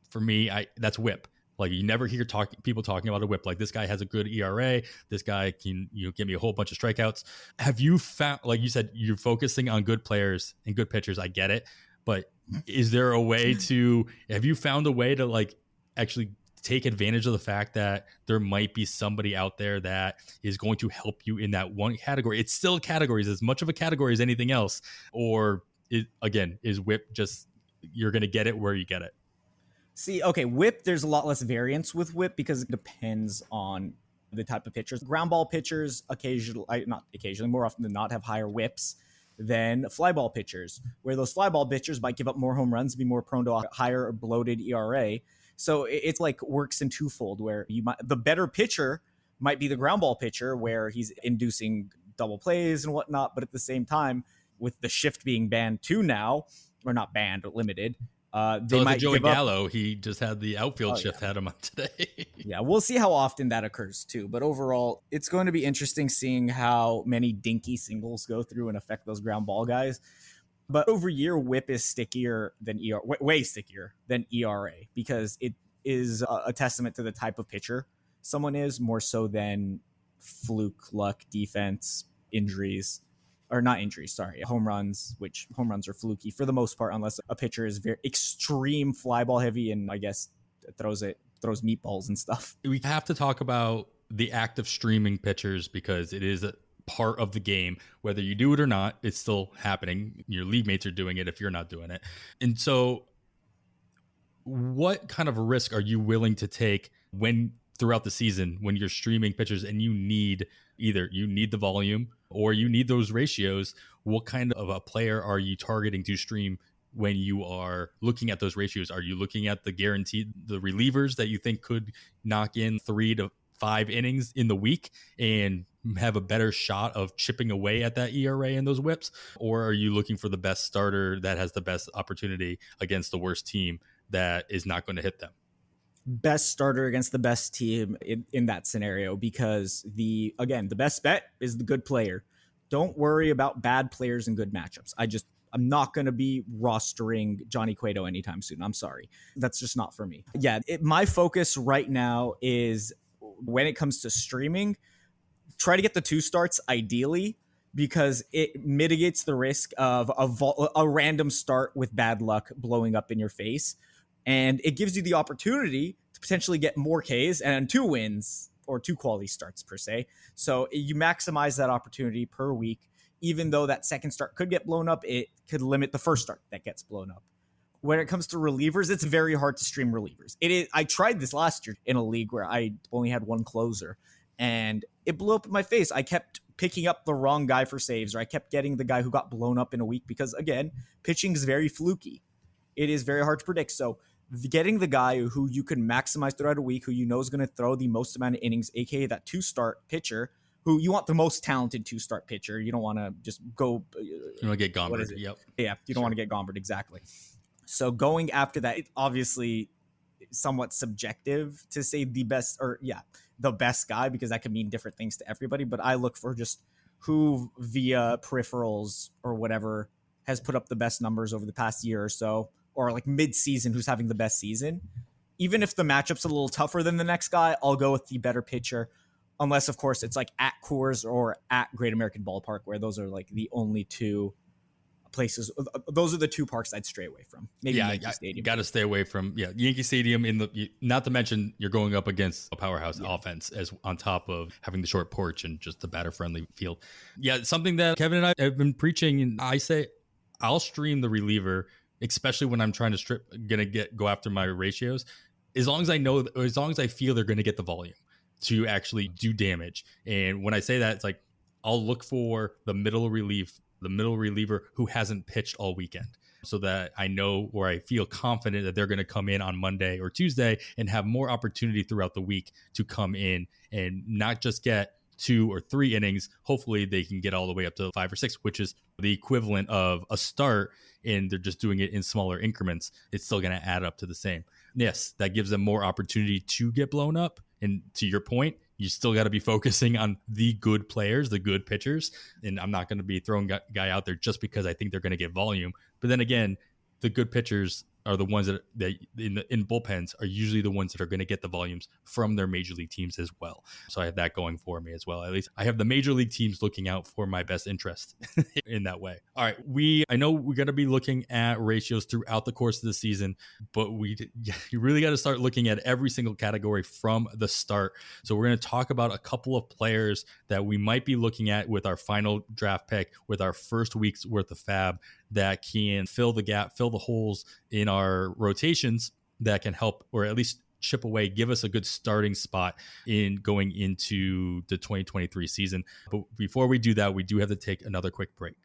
Speaker 1: for me, that's WHIP. Like you never hear people talking about a whip. Like this guy has a good ERA. This guy can give me a whole bunch of strikeouts. Have you found, like you said, you're focusing on good players and good pitchers. I get it, but is there a way to? Have you found a way to like actually take advantage of the fact that there might be somebody out there that is going to help you in that one category? It's still categories, as much of a category as anything else, or is whip just you're going to get it where you get it?
Speaker 2: See, okay, whip, there's a lot less variance with whip because it depends on the type of pitchers. Ground ball pitchers not occasionally, more often than not, have higher whips than fly ball pitchers, where those fly ball pitchers might give up more home runs, be more prone to a higher bloated ERA. So it's like works in twofold, where the better pitcher might be the ground ball pitcher, where he's inducing double plays and whatnot, but at the same time, with the shift being banned too now, or not banned, but limited, they might
Speaker 1: Joey
Speaker 2: give up.
Speaker 1: Gallo, he just had the outfield shift had him on today.
Speaker 2: Yeah, we'll see how often that occurs too. But overall, it's going to be interesting seeing how many dinky singles go through and affect those ground ball guys. But over year, whip is stickier than ERA, way stickier than ERA, because it is a testament to the type of pitcher someone is, more so than fluke, luck, defense, injuries. Or not injuries, sorry, home runs, which home runs are fluky for the most part, unless a pitcher is very extreme fly ball heavy and I guess throws meatballs and stuff.
Speaker 1: We have to talk about the act of streaming pitchers because it is a part of the game. Whether you do it or not, it's still happening. Your league mates are doing it if you're not doing it. And so what kind of risk are you willing to take throughout the season when you're streaming pitchers and you need the volume or you need those ratios? What kind of a player are you targeting to stream when you are looking at those ratios? Are you looking at the relievers that you think could knock in 3 to 5 innings in the week and have a better shot of chipping away at that ERA and those whips? Or are you looking for the best starter that has the best opportunity against the worst team that is not going to hit them?
Speaker 2: Best starter against the best team in that scenario, because the best bet is the good player. Don't worry about bad players and good matchups. I'm not going to be rostering Johnny Cueto anytime soon. I'm sorry. That's just not for me. Yeah, my focus right now is, when it comes to streaming, try to get the 2 starts ideally, because it mitigates the risk of a random start with bad luck blowing up in your face. And it gives you the opportunity to potentially get more Ks and 2 wins, or 2 quality starts per se. So you maximize that opportunity per week. Even though that second start could get blown up, it could limit the first start that gets blown up. When it comes to relievers, it's very hard to stream relievers. I tried this last year in a league where I only had 1 closer, and it blew up in my face. I kept picking up the wrong guy for saves, or I kept getting the guy who got blown up in a week, because again, pitching is very fluky. It is very hard to predict. So getting the guy who you can maximize throughout a week, who you know is going to throw the most amount of innings, aka that 2-start pitcher, who you want the most talented 2-start pitcher. You don't want to just go.
Speaker 1: You want to get Gombered. Yep.
Speaker 2: Yeah, you don't want to get Gombered, exactly. So going after that, it's obviously somewhat subjective to say the best guy, because that can mean different things to everybody. But I look for just who via peripherals or whatever has put up the best numbers over the past year or so, or like mid-season, who's having the best season. Even if the matchup's a little tougher than the next guy, I'll go with the better pitcher. Unless, of course, it's like at Coors or at Great American Ballpark, where those are like the only 2 places. Those are the 2 parks I'd stray away from. Maybe Yankee Stadium.
Speaker 1: Got to stay away from Yankee Stadium. Not to mention you're going up against a powerhouse offense, as on top of having the short porch and just the batter friendly field. Yeah, something that Kevin and I have been preaching, and I say I'll stream the reliever, especially when I'm trying to go after my ratios, as long as I feel they're going to get the volume to actually do damage. And when I say that, it's like I'll look for the middle reliever who hasn't pitched all weekend, so that I know, or I feel confident that they're going to come in on Monday or Tuesday and have more opportunity throughout the week to come in and not just get 2 or 3 innings. Hopefully they can get all the way up to 5 or 6, which is the equivalent of a start, and they're just doing it in smaller increments. It's still going to add up to the same. Yes, that gives them more opportunity to get blown up. And to your point, you still got to be focusing on the good players, the good pitchers. And I'm not going to be throwing guy out there just because I think they're going to get volume. But then again, the good pitchers are the ones that in bullpens are usually the ones that are going to get the volumes from their major league teams as well. So I have that going for me as well. At least I have the major league teams looking out for my best interest in that way. All right, I know we're going to be looking at ratios throughout the course of the season, but you really got to start looking at every single category from the start. So we're going to talk about a couple of players that we might be looking at with our final draft pick, with our first week's worth of fab, that can fill the gap, fill the holes in our rotations, that can help, or at least chip away, give us a good starting spot in going into the 2023 season. But before we do that, we do have to take another quick break.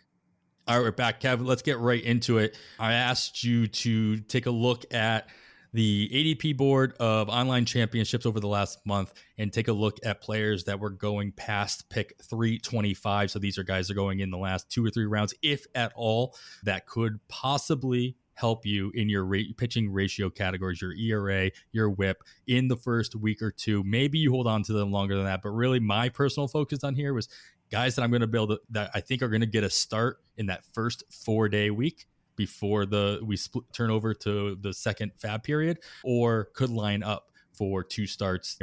Speaker 1: All right, we're back, Kev. Let's get right into it. I asked you to take a look at the ADP board of online championships over the last month and take a look at players that were going past pick 325. So these are guys that are going in the last 2 or 3 rounds, if at all, that could possibly help you in your pitching ratio categories, your ERA, your whip in the first week or two. Maybe you hold on to them longer than that, but really my personal focus on here was guys that I'm going to build that I think are going to get a start in that first 4-day week before we turn over to the second fab period, or could line up for 2 starts.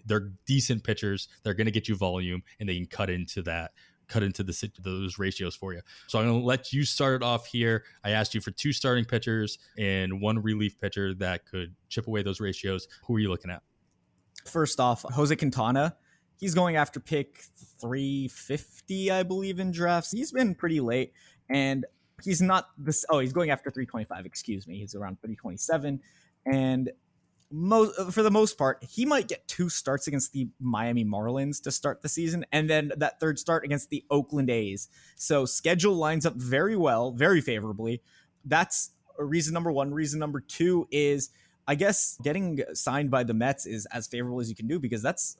Speaker 1: They're decent pitchers. They're going to get you volume, and they can cut into those ratios for you. So I'm going to let you start it off here. I asked you for 2 starting pitchers and 1 relief pitcher that could chip away those ratios. Who are you looking at?
Speaker 2: First off, Jose Quintana. He's going after pick 350, I believe, in drafts. He's been pretty late, and he's not this. Oh, he's going after 325. Excuse me. He's around 327, and for the most part, he might get 2 starts against the Miami Marlins to start the season, and then that 3rd start against the Oakland A's. So schedule lines up very well, very favorably. That's reason number 1. Reason number 2 is, I guess, getting signed by the Mets is as favorable as you can do, because that's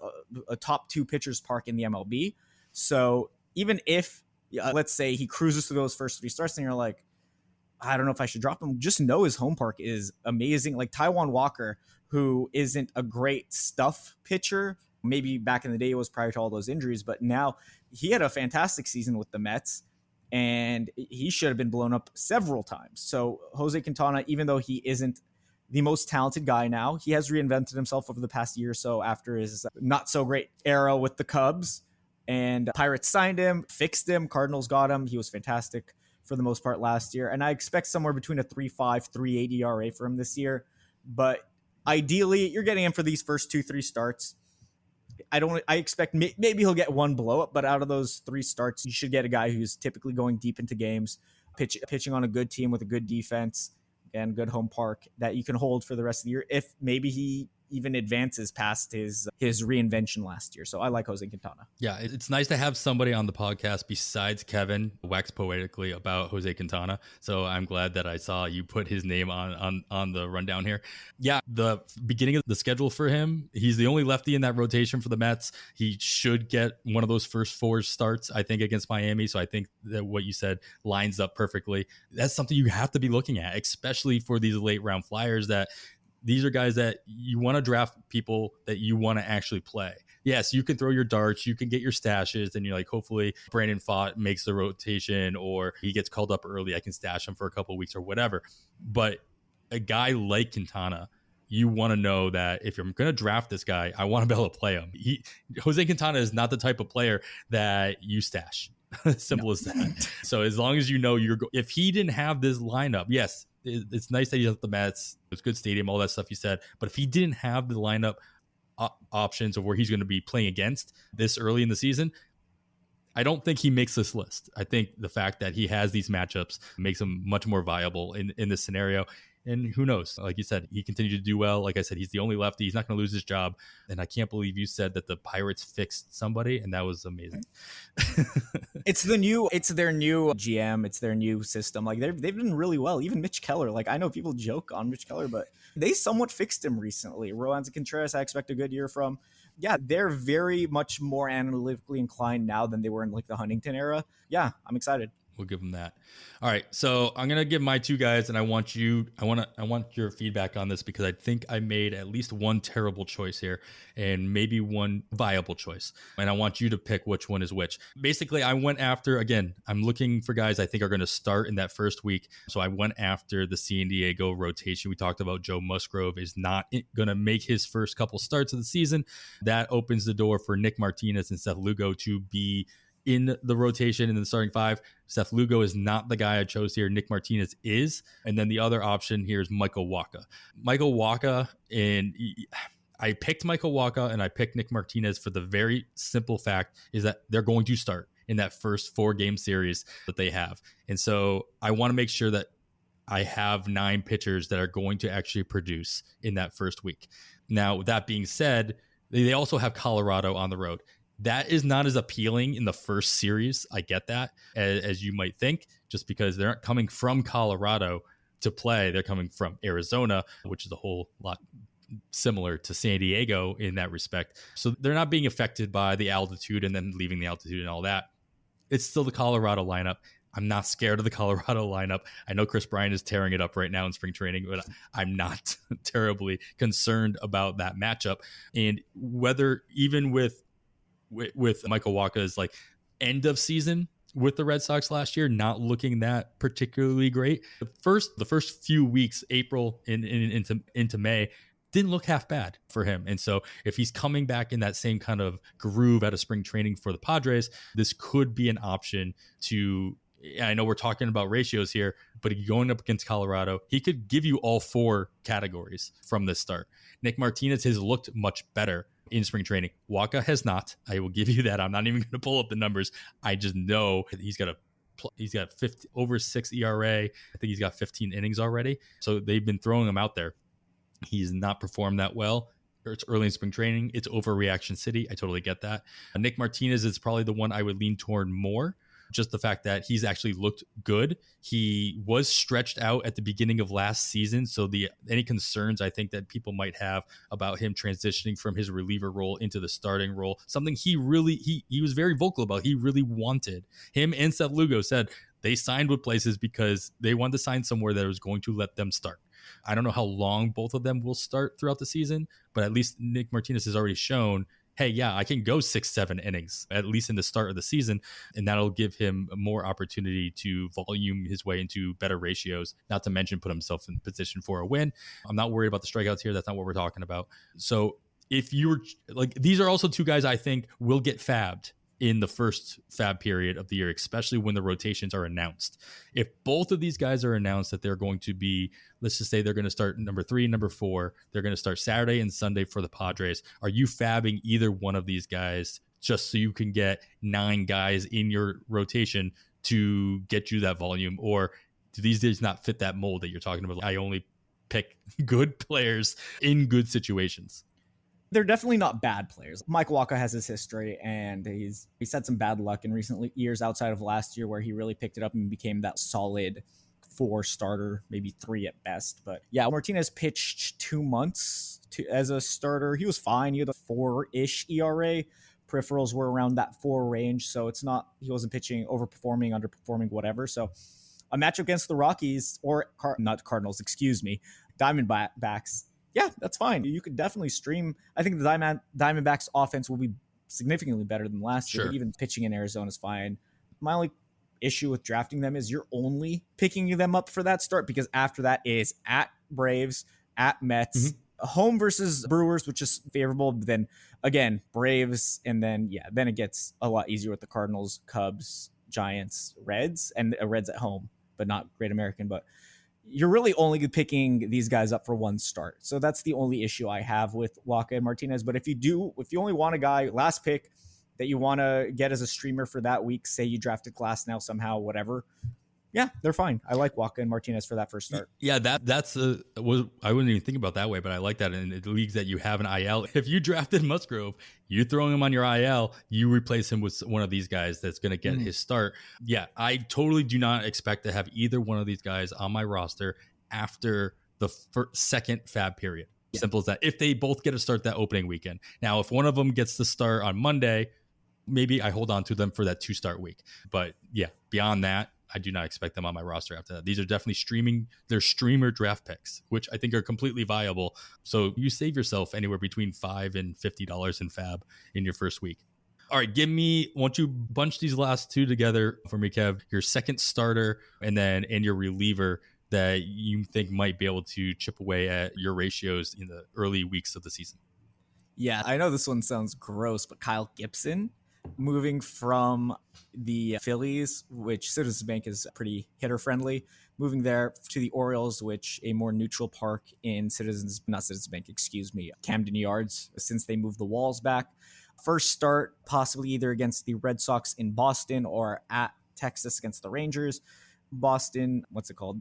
Speaker 2: a top 2 pitchers park in the MLB. So even if, let's say, he cruises through those first 3 starts and you're like, I don't know if I should drop him, just know his home park is amazing. Like Taijuan Walker, who isn't a great stuff pitcher, maybe back in the day it was prior to all those injuries, but now he had a fantastic season with the Mets, and he should have been blown up several times. So Jose Quintana, even though he isn't the most talented guy now, he has reinvented himself over the past year or so after his not so great era with the Cubs, and Pirates signed him, fixed him, Cardinals got him. He was fantastic for the most part last year, and I expect somewhere between a 3.5, 3.8 ERA for him this year. But ideally, you're getting him for these first 2-3 starts. I expect maybe he'll get 1 blow up, but out of those 3 starts, you should get a guy who's typically going deep into games, pitching on a good team with a good defense and good home park that you can hold for the rest of the year, if maybe he even advances past his reinvention last year. So I like Jose Quintana.
Speaker 1: Yeah, it's nice to have somebody on the podcast besides Kevin wax poetically about Jose Quintana. So I'm glad that I saw you put his name on the rundown here. Yeah, the beginning of the schedule for him, he's the only lefty in that rotation for the Mets. He should get one of those first 4 starts, I think, against Miami. So I think that what you said lines up perfectly. That's something you have to be looking at, especially for these late round flyers, that these are guys that you want to draft, people that you want to actually play. Yes, you can throw your darts, you can get your stashes, and you're like, hopefully Brandon Pfaadt makes the rotation or he gets called up early. I can stash him for a couple of weeks or whatever. But a guy like Quintana, you want to know that if you're going to draft this guy, I want to be able to play him. Jose Quintana is not the type of player that you stash. Simple as that. So as long as you know if he didn't have this lineup, yes, it's nice that he's at the Mets. It's a good stadium, all that stuff you said. But if he didn't have the lineup options of where he's going to be playing against this early in the season, I don't think he makes this list. I think the fact that he has these matchups makes him much more viable in this scenario. And who knows? Like you said, he continued to do well. Like I said, he's the only lefty. He's not going to lose his job. And I can't believe you said that the Pirates fixed somebody, and that was amazing.
Speaker 2: It's their new GM. It's their new system. Like they've been really well. Even Mitch Keller. Like I know people joke on Mitch Keller, but they somewhat fixed him recently. Roansy Contreras, I expect a good year from. Yeah, they're very much more analytically inclined now than they were in like the Huntington era. Yeah, I'm excited.
Speaker 1: We'll give them that. All right. So I'm going to give my two guys, and I want your feedback on this, because I think I made at least one terrible choice here and maybe one viable choice. And I want you to pick which one is which. Basically, I went after, again, I'm looking for guys I think are going to start in that first week. So I went after the San Diego rotation. We talked about Joe Musgrove is not going to make his first couple starts of the season. That opens the door for Nick Martinez and Seth Lugo to be in the rotation in the starting five. Seth Lugo is not the guy I chose here. Nick Martinez is. And then the other option here is Michael Wacha. Michael Wacha, and I picked Michael Wacha and I picked Nick Martinez for the very simple fact is that they're going to start in that first 4-game series that they have. And so I want to make sure that I have 9 pitchers that are going to actually produce in that first week. Now, with that being said, they also have Colorado on the road. That is not as appealing in the first series. I get that, as you might think, just because they're not coming from Colorado to play. They're coming from Arizona, which is a whole lot similar to San Diego in that respect. So they're not being affected by the altitude and then leaving the altitude and all that. It's still the Colorado lineup. I'm not scared of the Colorado lineup. I know Chris Bryant is tearing it up right now in spring training, but I'm not terribly concerned about that matchup. And whether even with Michael Wacha's like end of season with the Red Sox last year, not looking that particularly great. The first few weeks, April into May, didn't look half bad for him. And so if he's coming back in that same kind of groove out of spring training for the Padres, this could be an option to, I know we're talking about ratios here, but going up against Colorado, he could give you all 4 categories from this start. Nick Martinez has looked much better in spring training. Wacha has not. I will give you that. I'm not even going to pull up the numbers. I just know he's got 50 over 6 ERA. I think he's got 15 innings already. So they've been throwing him out there. He's not performed that well. It's early in spring training. It's overreaction city. I totally get that. Nick Martinez is probably the one I would lean toward more. Just the fact that he's actually looked good. He was stretched out at the beginning of last season. So any concerns I think that people might have about him transitioning from his reliever role into the starting role, something he was very vocal about. He really wanted. Him and Seth Lugo said they signed with places because they wanted to sign somewhere that was going to let them start. I don't know how long both of them will start throughout the season, but at least Nick Martinez has already shown, hey, yeah, I can go 6-7 innings, at least in the start of the season, and that'll give him more opportunity to volume his way into better ratios, not to mention put himself in position for a win. I'm not worried about the strikeouts here. That's not what we're talking about. So if you were like, these are also 2 guys I think will get fabbed in the first fab period of the year, especially when the rotations are announced. If both of these guys are announced that they're going to be, let's just say they're going to start number 3, number 4, they're going to start Saturday and Sunday for the Padres. Are you fabbing either one of these guys just so you can get 9 guys in your rotation to get you that volume? Or do these days not fit that mold that you're talking about? I only pick good players in good situations.
Speaker 2: They're definitely not bad players. Mike Wacha has his history, and he's had some bad luck in recent years outside of last year where he really picked it up and became that solid 4 starter, maybe 3 at best. But yeah, Martinez pitched 2 months as a starter. He was fine. He had a 4-ish ERA. Peripherals were around that 4 range, so it's not, he wasn't pitching overperforming, underperforming, whatever. So a match against the Rockies, or not Cardinals, excuse me, Diamondbacks, yeah, that's fine. You could definitely stream. I think the Diamondbacks offense will be significantly better than last year. But even pitching in Arizona is fine. My only issue with drafting them is you're only picking them up for that start, because after that is at Braves, at Mets, home versus Brewers, which is favorable. But then again, Braves, and then it gets a lot easier with the Cardinals, Cubs, Giants, Reds, and Reds at home, but not Great American. But you're really only picking these guys up for 1 start. So that's the only issue I have with Wacha and Martinez. But if you only want a guy, last pick, that you want to get as a streamer for that week, say you drafted Glass now somehow, whatever, yeah, they're fine. I like Wacha and Martinez for that first start.
Speaker 1: Yeah, I wouldn't even think about that way, but I like that in the leagues that you have an IL. If you drafted Musgrove, you throwing him on your IL, you replace him with one of these guys that's going to get his start. Yeah, I totally do not expect to have either one of these guys on my roster after the second fab period. Yeah. Simple as that. If they both get a start that opening weekend. Now, if one of them gets the start on Monday, maybe I hold on to them for that 2-start week. But yeah, beyond that, I do not expect them on my roster after that. These are definitely they're streamer draft picks, which I think are completely viable. So you save yourself anywhere between $5 and $50 in fab in your first week. All right, won't you bunch these last two together for me, Kev? Your second starter and your reliever that you think might be able to chip away at your ratios in the early weeks of the season.
Speaker 2: Yeah, I know this one sounds gross, but Kyle Gibson moving from the Phillies, which Citizens Bank is pretty hitter friendly, moving there to the Orioles, which a more neutral park in Camden Yards, since they moved the walls back. First start, possibly either against the Red Sox in Boston or at Texas against the Rangers. Boston, what's it called?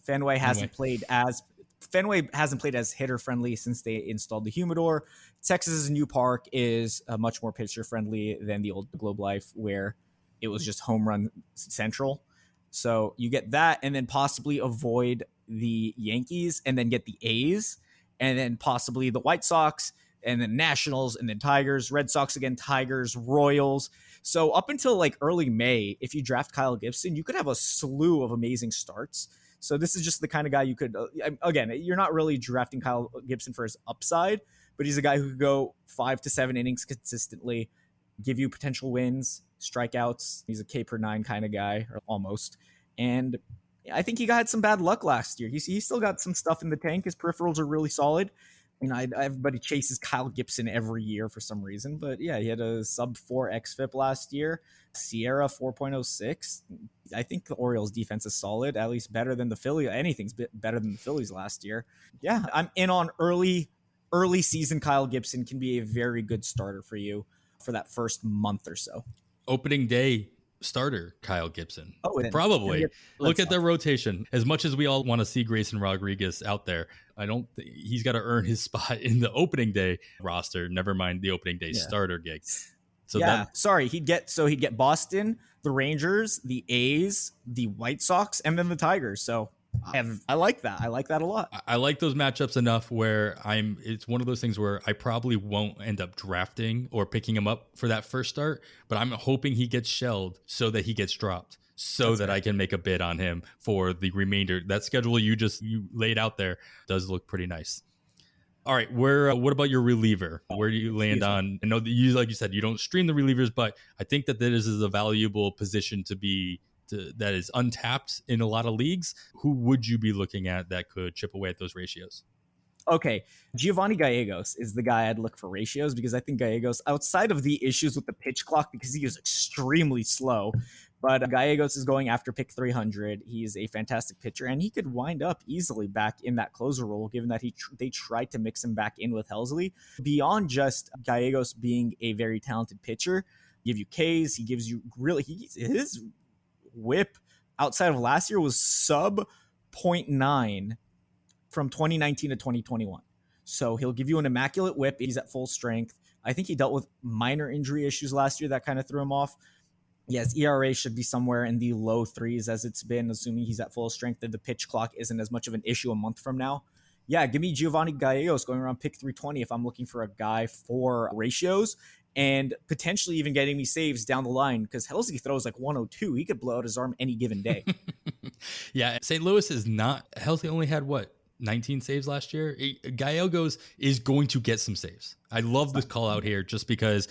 Speaker 2: Fenway hasn't played as hitter friendly since they installed the humidor. Texas's new park is much more pitcher friendly than the old Globe Life, where it was just home run central. So you get that, and then possibly avoid the Yankees, and then get the A's, and then possibly the White Sox, and then Nationals, and then Tigers, Red Sox again, Tigers, Royals. So up until like early May, if you draft Kyle Gibson, you could have a slew of amazing starts. So this is just the kind of guy you could, again, you're not really drafting Kyle Gibson for his upside, but he's a guy who could go 5 to 7 innings consistently, give you potential wins, strikeouts. He's a K per 9 kind of guy, or almost. And I think he had some bad luck last year. He's still got some stuff in the tank. His peripherals are really solid. Everybody chases Kyle Gibson every year for some reason, but yeah, he had a sub 4 xFIP last year. Sierra 4.06. I think the Orioles defense is solid, at least better than the Phillies. Anything's better than the Phillies last year. Yeah, I'm in on early season. Kyle Gibson can be a very good starter for you for that first month or so.
Speaker 1: Opening day starter Kyle Gibson.
Speaker 2: Probably.
Speaker 1: Look at their rotation. As much as we all want to see Grayson Rodriguez out there, I don't think he's got to earn his spot in the opening day roster. Never mind the opening day starter gig. So
Speaker 2: he'd get Boston, the Rangers, the A's, the White Sox, and then the Tigers. So I like that. I like that a lot.
Speaker 1: I like those matchups enough where it's one of those things where I probably won't end up drafting or picking him up for that first start, but I'm hoping he gets shelled so that he gets dropped, I can make a bid on him for the remainder. That schedule you laid out there does look pretty nice. All right, what about your reliever? Where do you land on? I know that like you said, you don't stream the relievers, but I think that this is a valuable position that is untapped in a lot of leagues. Who would you be looking at that could chip away at those ratios?
Speaker 2: Okay, Giovanni Gallegos is the guy I'd look for ratios, because I think Gallegos, outside of the issues with the pitch clock, because he is extremely slow, but Gallegos is going after pick 300. He's a fantastic pitcher, and he could wind up easily back in that closer role, given that they tried to mix him back in with Helsley. Beyond just Gallegos being a very talented pitcher, give you Ks, he gives you his whip outside of last year was sub 0.9 from 2019 to 2021. So he'll give you an immaculate whip. He's at full strength. I think he dealt with minor injury issues last year that kind of threw him off. Yes, ERA should be somewhere in the low 3s as it's been, assuming he's at full strength and the pitch clock isn't as much of an issue a month from now. Yeah, give me Giovanni Gallegos going around pick 320 if I'm looking for a guy for ratios and potentially even getting me saves down the line, because Helsley throws like 102. He could blow out his arm any given day.
Speaker 1: Yeah, St. Louis is not. Helsley only had 19 saves last year. Gallegos is going to get some saves. I love this call out here just because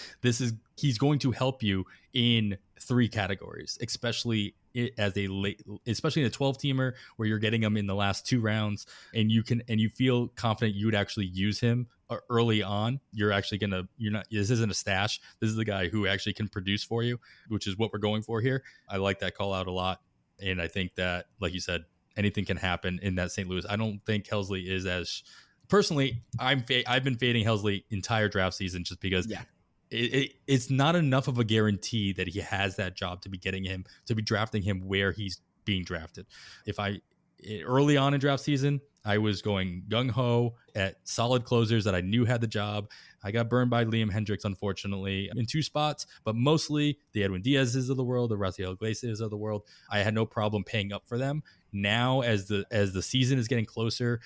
Speaker 1: he's going to help you in 3 categories, especially in a 12-teamer where you're getting him in the last 2 rounds and you feel confident you would actually use him early on. This isn't a stash. This is the guy who actually can produce for you, which is what we're going for here. I like that call out a lot. And I think that, like you said, anything can happen in that St. Louis. I don't think Helsley is as personally. I've been fading Helsley entire draft season just because it's not enough of a guarantee that he has that job to be drafting him where he's being drafted. Early on in draft season, I was going gung-ho at solid closers that I knew had the job. I got burned by Liam Hendricks, unfortunately, in 2 spots, but mostly the Edwin Diaz's of the world, the Rafael Iglesias of the world. I had no problem paying up for them. Now, as the season is getting closer,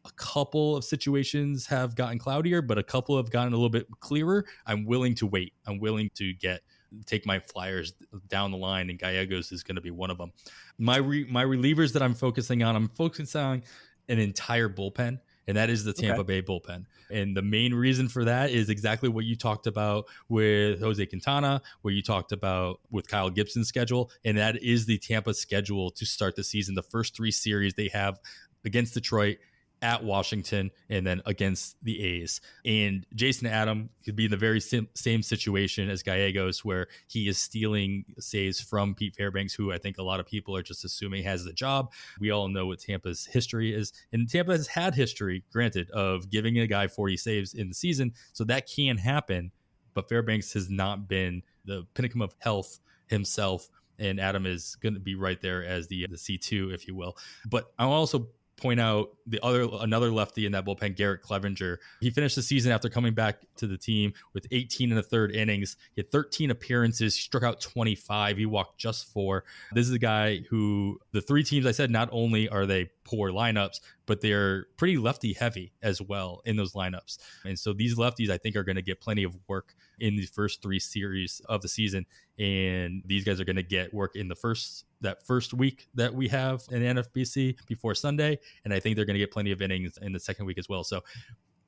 Speaker 1: a couple of situations have gotten cloudier, but a couple have gotten a little bit clearer. I'm willing to wait. I'm willing to get take my Flyers down the line, and Gallegos is going to be one of them. My relievers that I'm focusing on an entire bullpen, and that is the Tampa Bay bullpen. And the main reason for that is exactly what you talked about with Jose Quintana, what you talked about with Kyle Gibson's schedule, and that is the Tampa schedule to start the season. The first 3 series they have against Detroit, at Washington, and then against the A's. And Jason Adam could be in the very same situation as Gallegos, where he is stealing saves from Pete Fairbanks, who I think a lot of people are just assuming has the job. We all know what Tampa's history is, and Tampa has had history, granted, of giving a guy 40 saves in the season, so that can happen, but Fairbanks has not been the pinnacle of health himself, and Adam is going to be right there as the C2, if you will. But I'll also point out another lefty in that bullpen, Garrett Clevenger. He finished the season after coming back to the team with 18 and a third innings. He had 13 appearances, struck out 25. He walked just 4. This is a guy who, the 3 teams I said, not only are they poor lineups, but they're pretty lefty heavy as well in those lineups. And so these lefties, I think, are going to get plenty of work in the first 3 series of the season. And these guys are going to get work in that first week that we have in the NFBC before Sunday. And I think they're going to get plenty of innings in the second week as well. So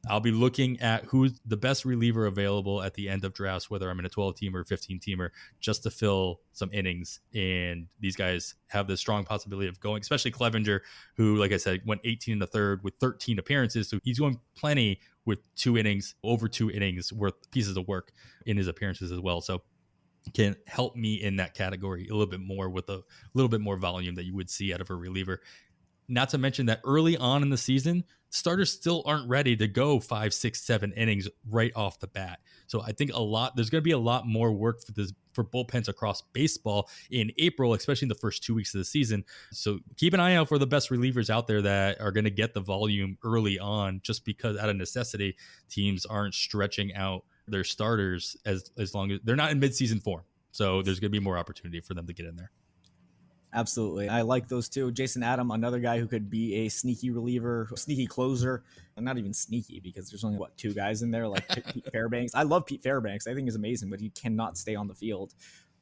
Speaker 1: I'll be looking at who's the best reliever available at the end of drafts, whether I'm in a 12-teamer or 15-teamer, just to fill some innings. And these guys have the strong possibility of going, especially Clevenger, who, like I said, went 18 and a third with 13 appearances. So he's going plenty with over 2 innings worth pieces of work in his appearances as well. So can help me in that category a little bit more with a little bit more volume that you would see out of a reliever. Not to mention that early on in the season, starters still aren't ready to go 5, 6, 7 innings right off the bat. So I think there's going to be a lot more work for bullpens across baseball in April, especially in the first 2 weeks of the season. So keep an eye out for the best relievers out there that are going to get the volume early on, just because out of necessity, teams aren't stretching out their starters as long as they're not in midseason form. So there's going to be more opportunity for them to get in there.
Speaker 2: Absolutely. I like those two. Jason Adam, another guy who could be a sneaky reliever, sneaky closer, and not even sneaky because there's only, 2 guys in there, like Pete Fairbanks. I love Pete Fairbanks. I think he's amazing, but he cannot stay on the field.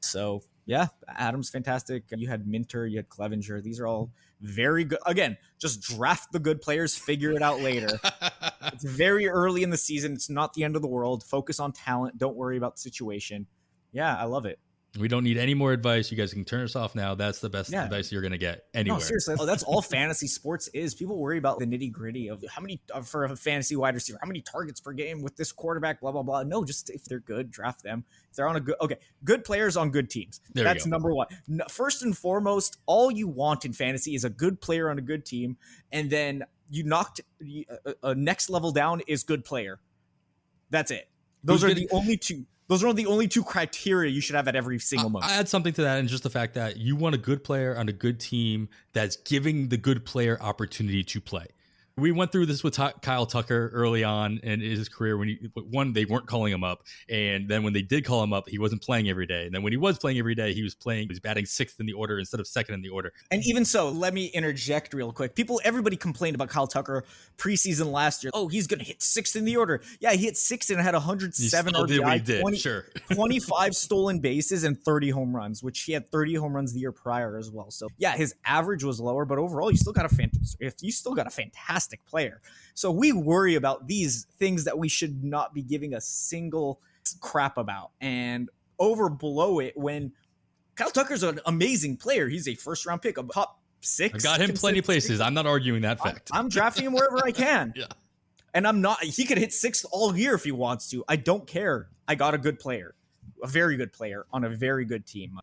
Speaker 2: So, yeah, Adam's fantastic. You had Minter, you had Clevenger. These are all very good. Again, just draft the good players, figure it out later. It's very early in the season. It's not the end of the world. Focus on talent. Don't worry about the situation. Yeah, I love it.
Speaker 1: We don't need any more advice. You guys can turn us off now. That's the best advice you're going to get anywhere.
Speaker 2: No, seriously. That's all fantasy sports is. People worry about the nitty gritty of how many, for a fantasy wide receiver, how many targets per game with this quarterback, blah, blah, blah. No, just if they're good, draft them. If they're on good players on good teams. That's number one. First and foremost, all you want in fantasy is a good player on a good team. And then you knocked a next level down is good player. That's it. Those are the only two criteria you should have at every single moment.
Speaker 1: I add something to that, and just the fact that you want a good player on a good team that's giving the good player opportunity to play. We went through this with Kyle Tucker early on in his career when they weren't calling him up. And then when they did call him up, he wasn't playing every day. And then when he was playing every day, he was batting 6th in the order instead of 2nd in the order.
Speaker 2: And even so, let me interject real quick. Everybody complained about Kyle Tucker preseason last year. Oh, he's going to hit 6th in the order. Yeah, he hit 6th and had 107 RBI, 25 stolen bases and 30 home runs, which he had 30 home runs the year prior as well. So yeah, his average was lower, but overall, you still got a fantastic player. So we worry about these things that we should not be giving a single crap about and overblow it when Kyle Tucker's an amazing player. He's a first round pick, a top 6.
Speaker 1: I got him plenty of places. I'm not arguing that fact.
Speaker 2: I'm drafting him wherever I can.
Speaker 1: Yeah.
Speaker 2: And he could hit 6th all year if he wants to. I don't care. I got a good player, a very good player on a very good team.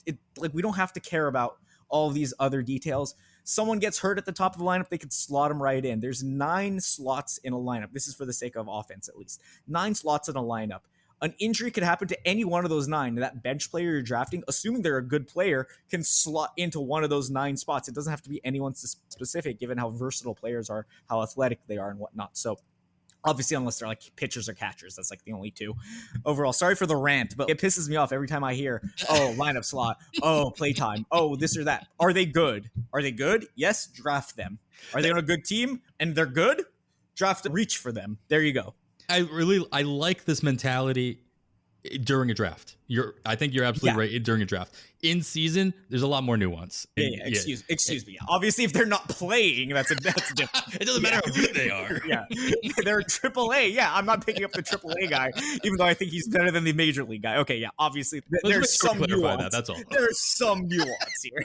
Speaker 2: We don't have to care about all these other details. Someone gets hurt at the top of the lineup, they could slot him right in. There's 9 slots in a lineup. This is for the sake of offense, at least. 9 slots in a lineup. An injury could happen to any one of those 9. That bench player you're drafting, assuming they're a good player, can slot into one of those 9 spots. It doesn't have to be anyone specific, given how versatile players are, how athletic they are, and whatnot. So obviously, unless they're like pitchers or catchers, that's like the only 2. Overall, sorry for the rant, but it pisses me off every time I hear, oh, lineup slot, oh, playtime, oh, this or that. Are they good? Are they good? Yes, draft them. Are they on a good team and they're good? Draft them. Reach for them. There you go.
Speaker 1: I like this mentality during a draft. I think you're absolutely right during a draft. In season, there's a lot more nuance.
Speaker 2: Excuse me. Obviously, if they're not playing, that's different.
Speaker 1: It doesn't matter how good they are.
Speaker 2: They're AAA. Yeah, I'm not picking up the AAA guy, even though I think he's better than the major league guy. Okay, yeah, obviously there's some nuance.
Speaker 1: That's all.
Speaker 2: There's some nuance here.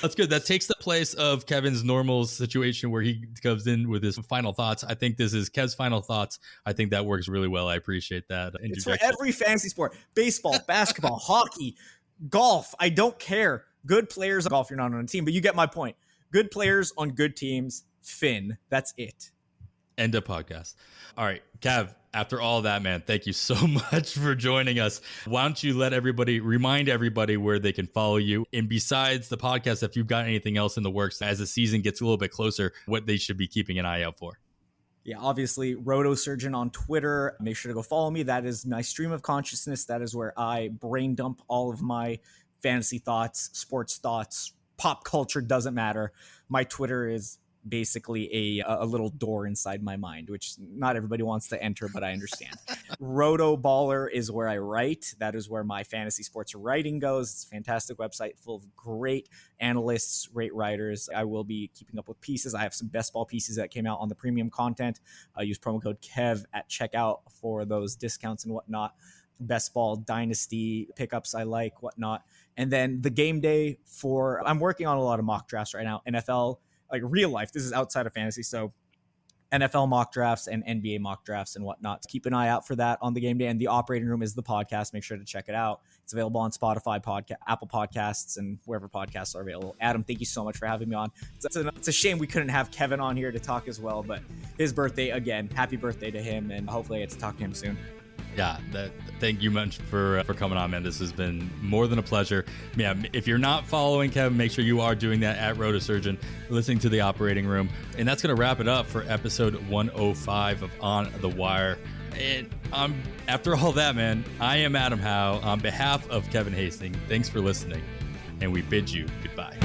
Speaker 1: That's good. That takes the place of Kevin's normal situation where he comes in with his final thoughts. I think this is Kev's final thoughts. I think that works really well. I appreciate that.
Speaker 2: It's for every fantasy sport: baseball, basketball, hockey, golf. I don't care. Good players on golf. You're not on a team, but you get my point. Good players on good teams. Finn. That's it.
Speaker 1: End of podcast. All right, Kev, after all that, man, thank you so much for joining us. Why don't you remind everybody where they can follow you? And besides the podcast, if you've got anything else in the works as the season gets a little bit closer, what they should be keeping an eye out for?
Speaker 2: Yeah, obviously, Rotosurgeon on Twitter. Make sure to go follow me. That is my stream of consciousness. That is where I brain dump all of my fantasy thoughts, sports thoughts, pop culture, doesn't matter. My Twitter is basically a little door inside my mind, which not everybody wants to enter, but I understand. Roto Baller is where I write. That is where my fantasy sports writing goes. It's a fantastic website full of great analysts, great writers. I will be keeping up with pieces. I have some best ball pieces that came out on the premium content. Use promo code KEV at checkout for those discounts and whatnot. Best ball dynasty pickups I like, whatnot. And then the game day I'm working on a lot of mock drafts right now. NFL, like real life. This is outside of fantasy. So NFL mock drafts and NBA mock drafts and whatnot. Keep an eye out for that on the game day. And the operating room is the podcast. Make sure to check it out. It's available on Spotify, Apple Podcasts, and wherever podcasts are available. Adam, thank you so much for having me on. It's a shame we couldn't have Kevin on here to talk as well, but his birthday again. Happy birthday to him, and hopefully I get to talk to him soon.
Speaker 1: Yeah, thank you much for coming on, man. This has been more than a pleasure. Yeah, if you're not following Kevin, make sure you are doing that at Rotosurgeon, listening to the operating room. And that's going to wrap it up for episode 105 of On the Wire. And after all that, man, I am Adam Howe. On behalf of Kevin Hastings, thanks for listening, and we bid you goodbye.